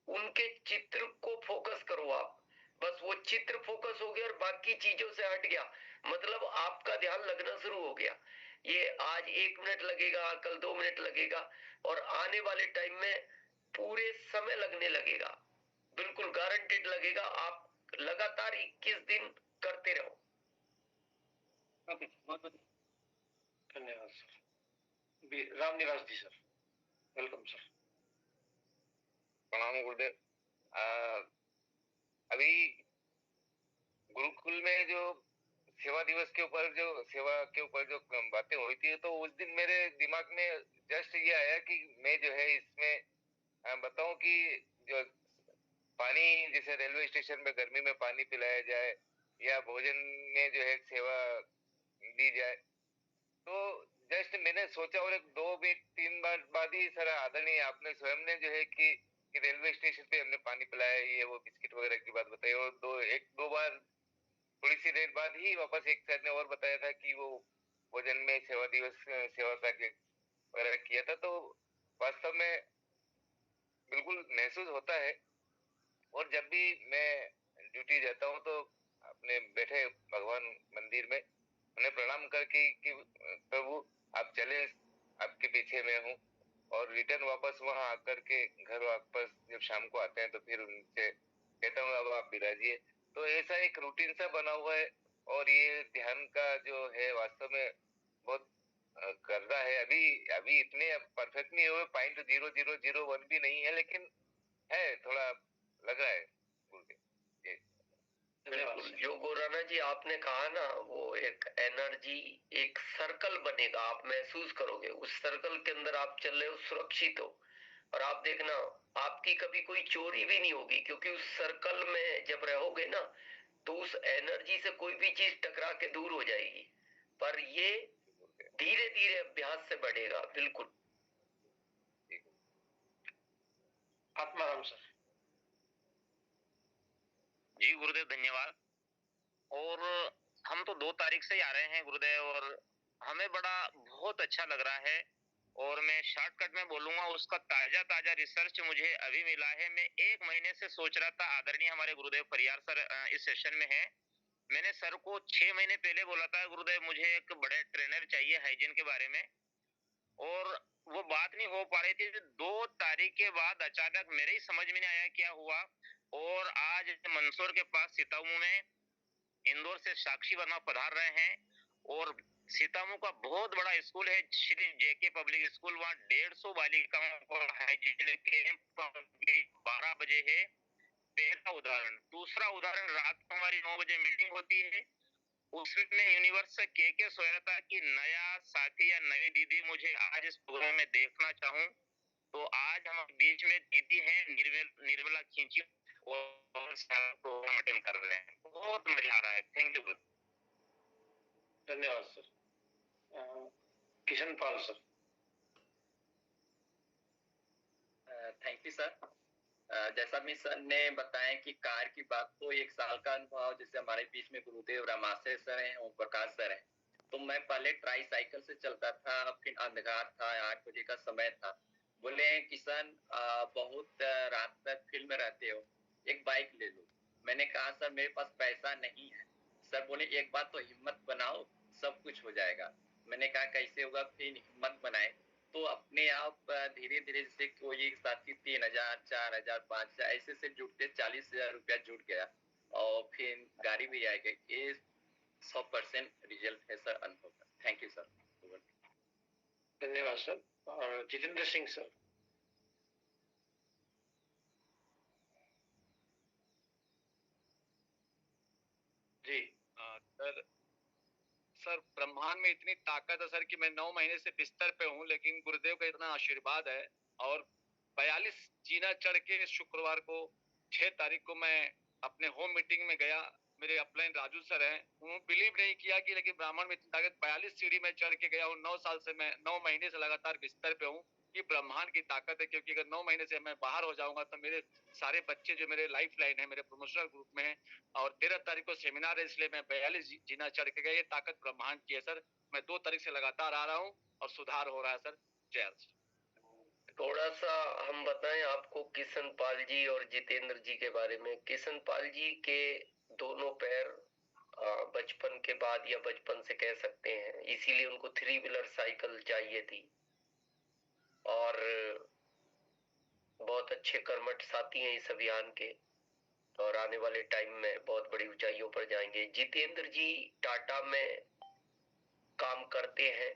उनके चित्र को फोकस करो आप। बस वो चित्र फोकस हो गया और बाकी चीजों से हट गया, मतलब आपका ध्यान लगना शुरू हो गया। ये आज 1 मिनट लगेगा, कल 2 मिनट लगेगा, और आने वाले टाइम में पूरे समय लगने लगेगा, बिल्कुल गारंटेड लगेगा। आप लगातार 21 दिन करते रहो। ओके, बहुत बहुत धन्यवाद सर। राम निवास जी सर, वेलकम सर। प्रणाम गुरुदेव। अभी गुरुकुल में जो सेवा दिवस के ऊपर जो बातें हुई थी, तो उस दिन मेरे दिमाग में जस्ट ये आया कि मैं जो है इसमें बताऊं कि जो पानी, जैसे रेलवे स्टेशन में गर्मी में पानी पिलाया जाए, या भोजन में जो है सेवा दी जाए। तो जस्ट मैंने सोचा, और 2-3 बार बाद ही सर आदरणीय आपने स्वयं ने जो है कि रेलवे स्टेशन पे हमने पानी पिलाया, ये वो बिस्किट वगैरह की बात बताई, और 1-2 बार थोड़ी सी देर बाद ही वापस एक सर ने और बताया था कि वो भोजन में सेवा दिवस सेवा कार्य वगैरह किया था। तो वास्तव में बिल्कुल महसूस होता है। और जब भी मैं ड्यूटी जाता हूँ तो अपने बैठे भगवान मंदिर में, उन्हें प्रणाम करके कि प्रभु आप चले, आपके पीछे मैं हूँ। और रिटर्न वापस वहां आकर के घर वापस जब शाम को आते हैं तो फिर उनसे कहता हूँ अब आप विराजिए। तो ऐसा एक रूटीन सा बना हुआ है। और ये ध्यान का जो है वास्तव में बहुत कर रहा है। अभी इतने परफेक्ट नहीं हुए, 0.0001 भी नहीं है, लेकिन है, थोड़ा लग रहा है बिल्कुल। जो गोराना जी आपने कहा ना, वो एक एनर्जी, एक सर्कल बनेगा, आप महसूस करोगे उस सर्कल के अंदर आप चल रहे हो, सुरक्षित हो। और आप देखना, आपकी कभी कोई चोरी भी नहीं होगी, क्योंकि उस सर्कल में जब रहोगे ना तो उस एनर्जी से कोई भी चीज टकरा के दूर हो जाएगी। पर ये धीरे धीरे अभ्यास से बढ़ेगा। बिल्कुल। आत्माराम सर। जी गुरुदेव, धन्यवाद। और हम तो 2 तारीख से ही आ रहे हैं गुरुदेव, और हमें बड़ा बहुत अच्छा लग रहा है। और मैं शॉर्टकट में बोलूंगा, उसका ताजा रिसर्च मुझे अभी मिला है। मैं 1 महीने से सोच रहा था, आदरणीय हमारे गुरुदेव परियार सर इस सेशन में है। मैंने सर को 6 महीने पहले बोला था, गुरुदेव मुझे एक बड़े ट्रेनर चाहिए हाइजीन के बारे में, और वो बात नहीं हो पा रही थी। 2 तारीख के बाद अचानक मेरे ही समझ में नहीं आया क्या हुआ, और आज मंदसौर के पास सीतामऊ में इंदौर से साक्षी वर्मा पधार रहे हैं। और सीतामऊ का बहुत बड़ा स्कूल है, श्री जेके पब्लिक स्कूल, वहाँ 150 बालिकाओं को हाइजीन कैंप 12 बजे है। पहला उदाहरण। दूसरा उदाहरण, रात को हमारी 9 बजे मीटिंग होती है, उसमें यूनिवर्स से के सोया था कि नया साथी या नई दीदी मुझे आज इस प्रोग्राम में देखना चाहूं। तो आज हम बीच में दीदी हैं निर्मला खींची, और सारा प्रोग्राम अटेंड कर रहे हैं। बहुत मजा आ रहा है। Thank you. धन्यवाद sir. Kishan Pal sir. Thank you sir. जैसा भी सर ने बताया कि कार की बात, तो 1 साल का अनुभव, जैसे हमारे बीच में गुरुदेव रामाशय सर हैं, ओम प्रकाश सर हैं। तो मैं पहले ट्राई साइकिल से चलता था, फिर अंधकार था, 8 बजे का समय था। बोले किशन बहुत रात तक फील्ड में रहते हो, एक बाइक ले लो। मैंने कहा सर मेरे पास पैसा नहीं है। सर बोले एक बात तो हिम्मत बनाओ, सब कुछ हो जाएगा। मैंने कहा कैसे होगा, फिर हिम्मत बनाए। तो अपने आप धीरे धीरे जैसे कोई साथी 3,000, 4,000, 5,000 ऐसे से जुटते 40,000 रुपया जुट गया, और फिर गाड़ी भी आ गई। ये 100% रिजल्ट है सर अनुभव का। Thank you sir. धन्यवाद सर। और जितेंद्र सिंह सर। जी सर ब्रह्मांड में इतनी ताकत है सर कि मैं 9 महीने से बिस्तर पे हूँ, लेकिन गुरुदेव का इतना आशीर्वाद है। और 42 जीना चढ़ के शुक्रवार को 6 तारीख को मैं अपने होम मीटिंग में गया। मेरे अपलाइन राजू सर हैं, उन्होंने बिलीव नहीं किया कि लेकिन ब्राह्मण में इतनी ताकत। 42 सीढ़ी में चढ़ के गया हूँ। 9 साल से मैं 9 महीने से लगातार बिस्तर पे हूँ। ये ब्रह्मांड की ताकत है, क्योंकि अगर 9 महीने से मैं बाहर हो जाऊंगा तो मेरे सारे बच्चे जो मेरे लाइफ लाइन है, मेरे प्रमोशनल ग्रुप में है। और 13 तारीख को सेमिनार है, इसलिए मैं 42 जीना चढ़ के गया। ये ताकत ब्रह्मांड की है सर। मैं 2 तारीख से लगातार आ रहा हूँ और सुधार हो रहा है सर। जय अर्ज। थोड़ा सा हम बताएं आपको किशन पाल जी और जितेंद्र जी के बारे में। किशन पाल जी के दोनों पैर बचपन के बाद, या बचपन से कह सकते हैं, इसीलिए उनको 3 व्हीलर साइकिल चाहिए थी। और बहुत अच्छे कर्मठ साथी हैं इस अभियान के, और आने वाले टाइम में बहुत बड़ी ऊंचाइयों पर जाएंगे। जितेंद्र जी टाटा में काम करते हैं,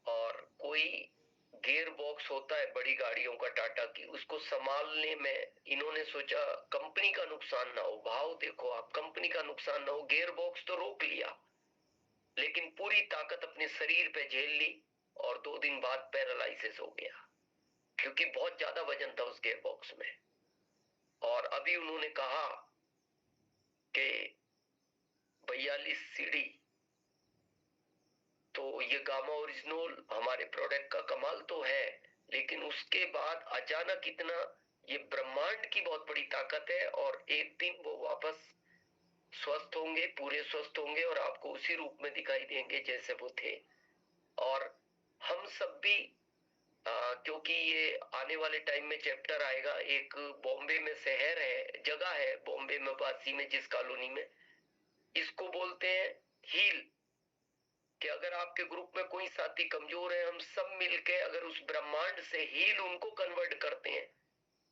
और कोई गियर बॉक्स होता है बड़ी गाड़ियों का टाटा की, उसको संभालने में इन्होंने सोचा कंपनी का नुकसान ना हो। भाव देखो आप, कंपनी का नुकसान ना हो, गियर बॉक्स तो रोक लिया, लेकिन पूरी ताकत अपने शरीर पे झेल ली, और 2 दिन बाद पैरालिसिस हो गया, क्योंकि बहुत ज्यादा वजन था उस गियर बॉक्स में। और अभी उन्होंने कहा कि 42 सीढ़ी, तो ये गामा ओरिजिनल हमारे प्रोडक्ट का कमाल तो है, लेकिन उसके बाद अचानक इतना, ये ब्रह्मांड की बहुत बड़ी ताकत है। और एक दिन वो वापस स्वस्थ होंगे, पूरे स्वस्थ होंगे, और आपको उसी रूप में दिखाई देंगे जैसे वो थे। और हम सब भी क्योंकि ये आने वाले टाइम में चैप्टर आएगा, एक बॉम्बे में शहर है, जगह है बॉम्बे में, वासी में, जिस कॉलोनी में इसको बोलते हैं हील, कि अगर आपके ग्रुप में कोई साथी कमजोर है, हम सब मिलके अगर उस ब्रह्मांड से हील उनको कन्वर्ट करते हैं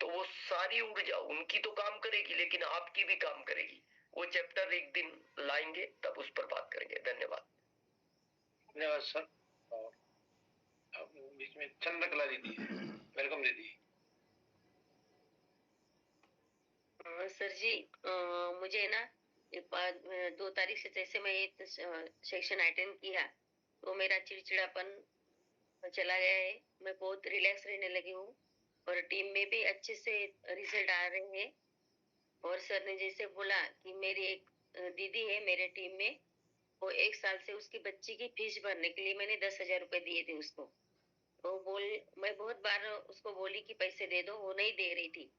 तो वो सारी ऊर्जा उनकी तो काम करेगी लेकिन आपकी भी काम करेगी। वो चैप्टर एक दिन लाएंगे, तब उस पर बात करेंगे। धन्यवाद। धन्यवाद सर। और बीच में चंद्रकला दीदी है, वेलकम दीदी। सर जी, मुझे ना 2 तारीख से जैसे मैं ये सेक्शन अटेंड किया तो मेरा चिड़चिड़ापन चला गया है। मैं बहुत रिलैक्स रहने लगी हूँ और टीम में भी अच्छे से रिजल्ट आ रहे हैं। और सर ने जैसे बोला कि मेरी एक दीदी है मेरे टीम में, वो 1 साल से उसकी बच्ची की फीस भरने के लिए मैंने 10,000 रुपए दिए थे उसको। तो मैं बहुत बार उसको बोली कि पैसे दे दो, वो नहीं दे रही थी।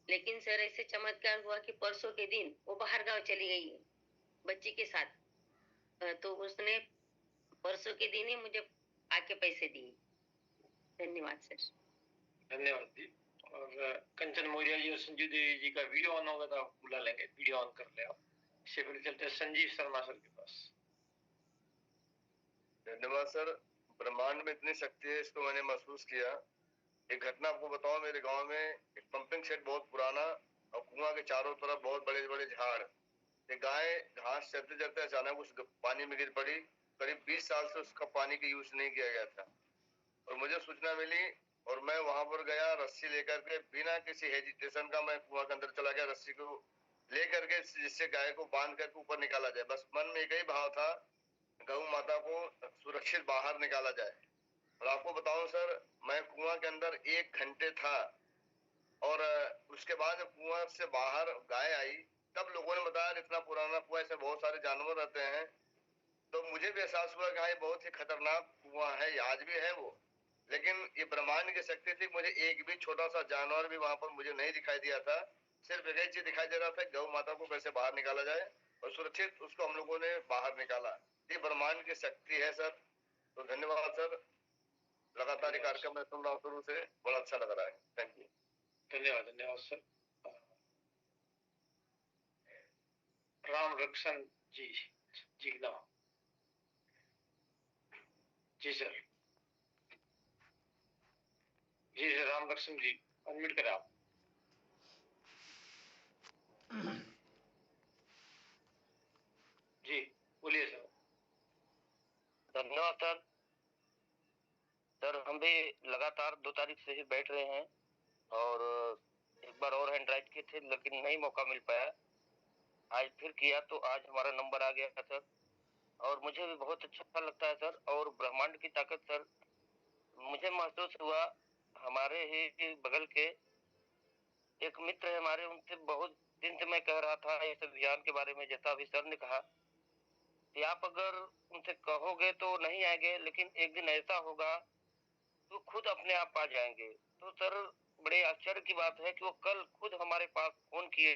लेकिन सर ऐसे चमत्कार हुआ कि परसों के दिन वो बाहर गांव चली गई है बच्ची के साथ। तो उसने परसों के दिन ही मुझे आके पैसे दिए। धन्यवाद सर। धन्यवाद जी। और कंचन मौर्य जी और संजीव देवी जी का वीडियो ऑन होगा तो आप बुला लेंगे, वीडियो ऑन कर ले आप। इससे पहले चलते हैं संजीव शर्मा सर के पास। धन्यवाद सर। ब्रह्मांड में इतनी शक्ति है, इसको मैंने महसूस किया। एक घटना आपको बताऊं, मेरे गांव में एक पंपिंग सेट बहुत पुराना और कुआं के चारों तरफ बहुत बड़े बड़े झाड़। एक गाय घास चरते चरते अचानक उस पानी में गिर पड़ी। करीब 20 साल से उसका पानी का यूज नहीं किया गया था और मुझे सूचना मिली और मैं वहां पर गया। रस्सी लेकर के बिना किसी हेजिटेशन का मैं कुआं के अंदर चला गया, रस्सी को लेकर के, जिससे गाय को बांध करके ऊपर निकाला जाए। बस मन में एक ही भाव था, गौ माता को सुरक्षित बाहर निकाला जाए। और आपको बताऊं सर, मैं कुआं के अंदर 1 घंटे था और उसके बाद कुआं से बाहर गाय आई, तब लोगों ने बताया इतना पुराना कुआं, ऐसे बहुत सारे जानवर रहते हैं। तो मुझे भी एहसास हुआ कि हाँ, ये बहुत ही खतरनाक कुआं है, ये आज भी है वो। लेकिन ये ब्रह्मांड की शक्ति थी। मुझे एक भी छोटा सा जानवर भी वहां पर मुझे नहीं दिखाई दिया था। सिर्फ एक ही चीज दिखाई दे रहा था, गौ माता को कैसे बाहर निकाला जाए और सुरक्षित उसको हम लोगों ने बाहर निकाला। ये ब्रह्मांड की शक्ति है सर। तो धन्यवाद सर। लगातार ये कार्यक्रम मैं सुन रहा हूँ शुरू से, बड़ा अच्छा लग रहा है। Thank you. धन्यवाद। धन्यवाद सर। राम रक्षण जी जिगना जी सर। जी सर, राम रक्षण जी अनम्यूट करें आप। जी बोलिए सर। धन्यवाद सर। सर हम भी लगातार 2 तारीख से ही बैठ रहे हैं और एक बार और हैंड राइट किए थे लेकिन नहीं मौका मिल पाया। आज फिर किया तो आज हमारा नंबर आ गया सर और मुझे भी बहुत अच्छा लगता है सर। और ब्रह्मांड की ताकत सर, मुझे महसूस हुआ, हमारे ही बगल के एक मित्र है हमारे, उनसे बहुत दिन से मैं कह रहा था इस अभियान के बारे में, जैसा अभी सर ने कहा कि आप अगर उनसे कहोगे तो नहीं आएंगे, लेकिन एक दिन ऐसा होगा तो खुद अपने आप आ जाएंगे। तो सर बड़े आश्चर्य की बात है कि वो कल खुद हमारे पास फोन किए,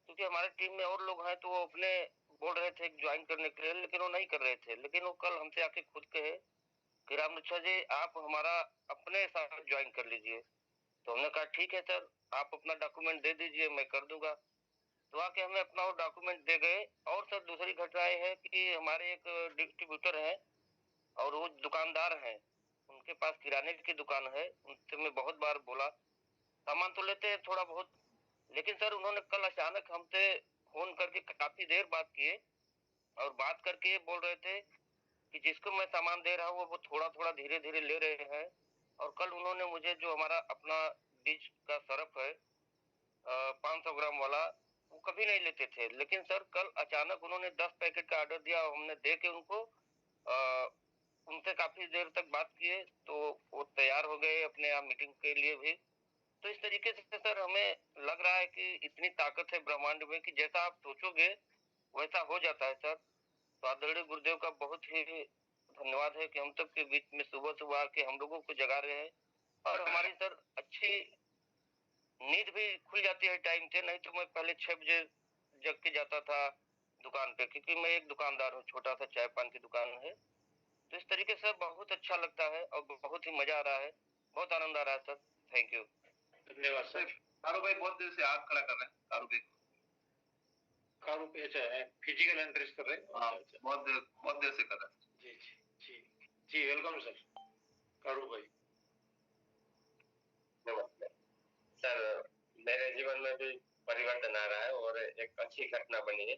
क्योंकि हमारे टीम में और लोग हैं तो वो अपने बोल रहे थे ज्वाइन करने के लिए, लेकिन वो नहीं कर रहे थे। लेकिन वो कल हमसे आके खुद कहे कि रामलुच्छा जी आप हमारा अपने साथ ज्वाइन कर लीजिए। तो हमने कहा ठीक है सर, आप अपना डॉक्यूमेंट दे दीजिए, मैं कर दूंगा। तो आके हमें अपना वो डॉक्यूमेंट दे गए। और सर दूसरी घटना ये है कि हमारे एक डिस्ट्रीब्यूटर है और वो दुकानदार हैं, उनके पास किराने की दुकान है। उनसे मैं बहुत बार बोला, सामान तो लेते हैं थोड़ा बहुत, लेकिन सर उन्होंने कल अचानक हमसे फोन करके काफी देर बात किए और बात करके बोल रहे थे कि जिसको मैं सामान दे रहा हूँ वो थोड़ा थोड़ा धीरे धीरे ले रहे हैं। और कल उन्होंने मुझे जो हमारा अपना डिश का सरफ है 500 ग्राम वाला, वो कभी नहीं लेते थे, लेकिन सर कल अचानक उन्होंने 10 पैकेट का ऑर्डर दिया और हमने दे के उनको उनसे काफी देर तक बात किए तो वो तैयार हो गए अपने यहाँ मीटिंग के लिए भी। तो इस तरीके से सर हमें लग रहा है कि इतनी ताकत है ब्रह्मांड में कि जैसा आप सोचोगे वैसा हो जाता है सर। तो आदरणीय गुरुदेव का बहुत ही धन्यवाद है कि हम तक के बीच में सुबह सुबह आके हम लोगों को जगा रहे हैं और हमारी सर अच्छी नींद भी खुल जाती है टाइम से। नहीं तो मैं पहले 6 बजे जग के जाता था दुकान पे, क्योंकि मैं एक दुकानदार हूँ, छोटा सा चाय पान की दुकान है। तो इस तरीके से बहुत अच्छा लगता है और बहुत ही मजा आ रहा है, बहुत आनंद आ रहा है सर। Thank you. धन्यवाद सर। कारू भाई बहुत देर से हाथ खड़ा कर रहे हैं। कारू भाई कारू पे अच्छा फिजिकल एंट्रीज कर रहे हैं। हाँ, अच्छा, बहुत देर से कर रहा है। जी जी जी जी, वेलकम सर कारू भाई। नमस्ते सर, मेरे जीवन में भी परिवर्तन आ रहा है और एक अच्छी घटना बनी है।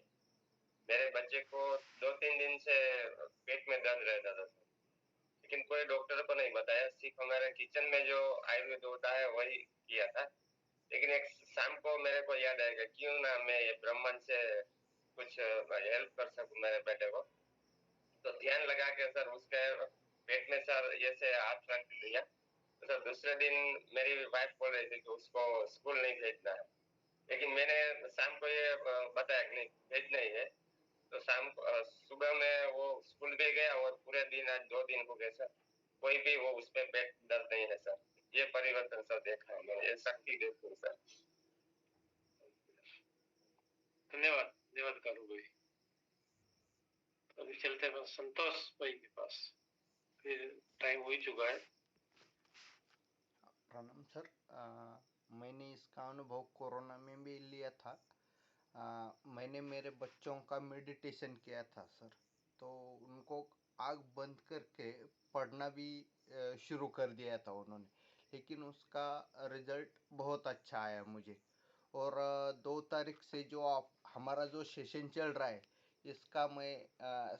मेरे बच्चे को 2-3 दिन से पेट में दर्द रहता था, लेकिन कोई डॉक्टर को नहीं बताया, सिर्फ हमारे किचन में जो आयुर्वेद होता है वही किया था। लेकिन एक शाम को मेरे को याद आएगा क्यों ना मैं ये ब्राह्मण से कुछ हेल्प कर सकूं मेरे बेटे को। तो ध्यान लगा के सर उसके पेट में सर ऐसे हाथ रख दिया। तो सर दूसरे दिन मेरी वाइफ बोल रही थी कि उसको स्कूल नहीं भेजना है, लेकिन मैंने शाम को ये बताया कि नहीं भेजना ही है। तो शाम को सुबह में वो स्कूल भी गया और पूरे दिन आज 2 दिन हो गए सर, कोई भी वो उस पे पेट दर्द नहीं है सर। ये परिवर्तन सर देखा है मैंने, ये शक्ति देखी है सर। धन्यवाद धन्यवाद कारू भाई। अभी चलते हैं संतोष भाई के पास, फिर टाइम हो ही चुका है। प्रणाम सर। मैंने इसका अनुभव कोरोना में भी लिया था। मैंने मेरे बच्चों का मेडिटेशन किया था सर, तो उनको आँख बंद करके पढ़ना भी शुरू कर दिया था उन्होंने, लेकिन उसका रिजल्ट बहुत अच्छा आया मुझे। और 2 तारीख से जो आप हमारा जो सेशन चल रहा है, इसका मैं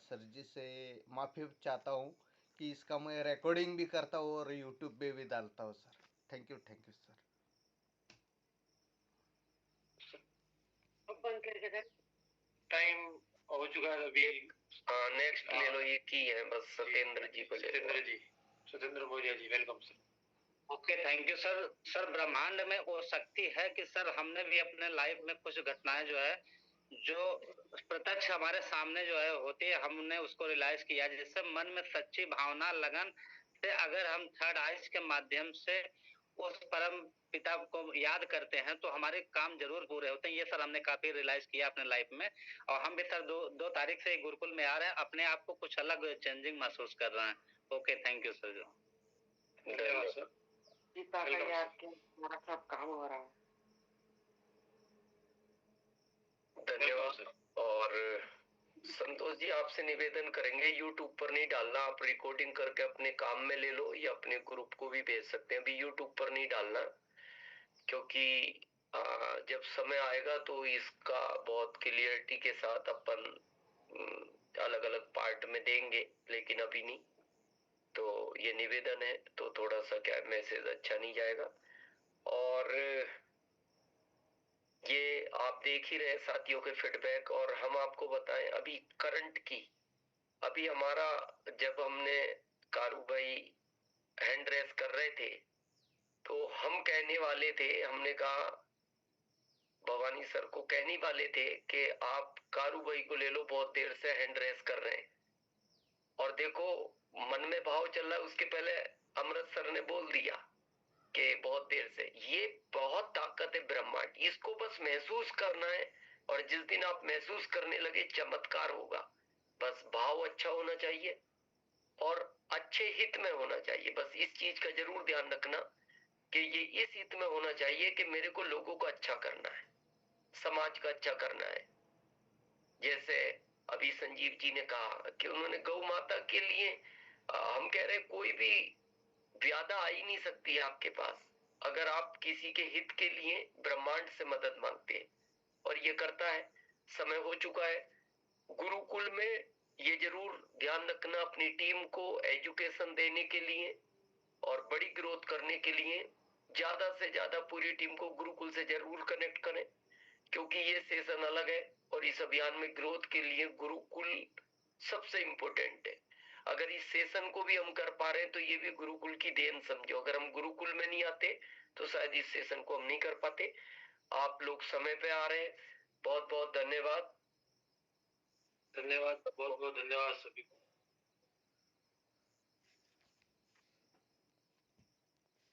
सर जी से माफ़ी चाहता हूँ कि इसका मैं रिकॉर्डिंग भी करता हूँ और यूट्यूब पे भी डालता हूँ sir. Thank you sir. Time हो चुका है अभी। नेक्स्ट ले लो, ये की है बस सत्येंद्र जी को ले लो। Satyendra ji, Satyendra Maurya ji, welcome sir. Okay, thank you sir. Sir ब्रह्मांड में वो शक्ति है कि सर हमने भी अपने लाइफ में कुछ घटनाएं जो है जो प्रत्यक्ष हमारे सामने जो है होती है, हमने उसको रियलाइज किया, जिससे मन में सच्ची भावना लगन से अगर हम थर्ड आइज के माध्यम से उस परम पिता को याद करते हैं तो हमारे काम जरूर पूरे होते हैं। ये सर हमने काफी रियलाइज किया अपने लाइफ में, और हम भी सर 2 तारीख से गुरुकुल में आ रहे हैं, अपने आप को कुछ अलग चेंजिंग महसूस कर रहे हैं। Okay, thank you sir. धन्यवाद सर। हमारा सब काम हो रहा है। धन्यवाद। और संतोष जी, आपसे निवेदन करेंगे यूट्यूब पर नहीं डालना, आप रिकॉर्डिंग करके अपने काम में ले लो या अपने ग्रुप को भी भेज सकते हैं। अभी यूट्यूब पर नहीं डालना, क्योंकि जब समय आएगा तो इसका बहुत क्लियरिटी के साथ अपन अलग अलग पार्ट में देंगे, लेकिन अभी नहीं। तो ये निवेदन है, तो थोड़ा सा क्या मैसेज अच्छा नहीं जाएगा। और ये आप देख ही रहे साथियों के फीडबैक, और हम आपको बताएं अभी करंट की। अभी हमारा जब हमने कारू भाई हैंड रेस कर रहे थे तो हम कहने वाले थे, हमने कहा भवानी सर को कहने वाले थे कि आप कारू भाई को ले लो, बहुत देर से हैंड रेस कर रहे हैं। और देखो मन में भाव चल रहा है, उसके पहले अमृत सर ने बोल दिया कि बहुत देर से। ये बहुत ताकत है ब्रह्मांड, इसको बस महसूस करना है, और जिस दिन आप महसूस करने लगे चमत्कार होगा। बस भाव अच्छा होना चाहिए और अच्छे हित में होना चाहिए। बस इस चीज का जरूर ध्यान रखना कि ये इस हित में होना चाहिए कि मेरे को लोगों को अच्छा करना है, समाज का अच्छा करना है। जैसे अभी संजीव जी ने कहा कि उन्होंने गौ माता के लिए, हम कह रहे कोई भी व्याधा आ ही नहीं सकती है आपके पास अगर आप किसी के हित के लिए ब्रह्मांड से मदद मांगते हैं, और ये करता है। समय हो चुका है। गुरुकुल में ये जरूर ध्यान रखना, अपनी टीम को एजुकेशन देने के लिए और बड़ी ग्रोथ करने के लिए ज्यादा से ज्यादा पूरी टीम को गुरुकुल से जरूर कनेक्ट करें, क्योंकि ये सेशन अलग है और इस अभियान में ग्रोथ के लिए गुरुकुल सबसे इंपॉर्टेंट है। अगर इस सेशन को भी हम कर पा रहे हैं तो ये भी गुरुकुल की देन समझो। अगर हम गुरुकुल में नहीं आते तो शायद इस सेशन को हम नहीं कर पाते। आप लोग समय पे आ रहे हैं, बहुत बहुत धन्यवाद। धन्यवाद, बहुत बहुत धन्यवाद सभी को।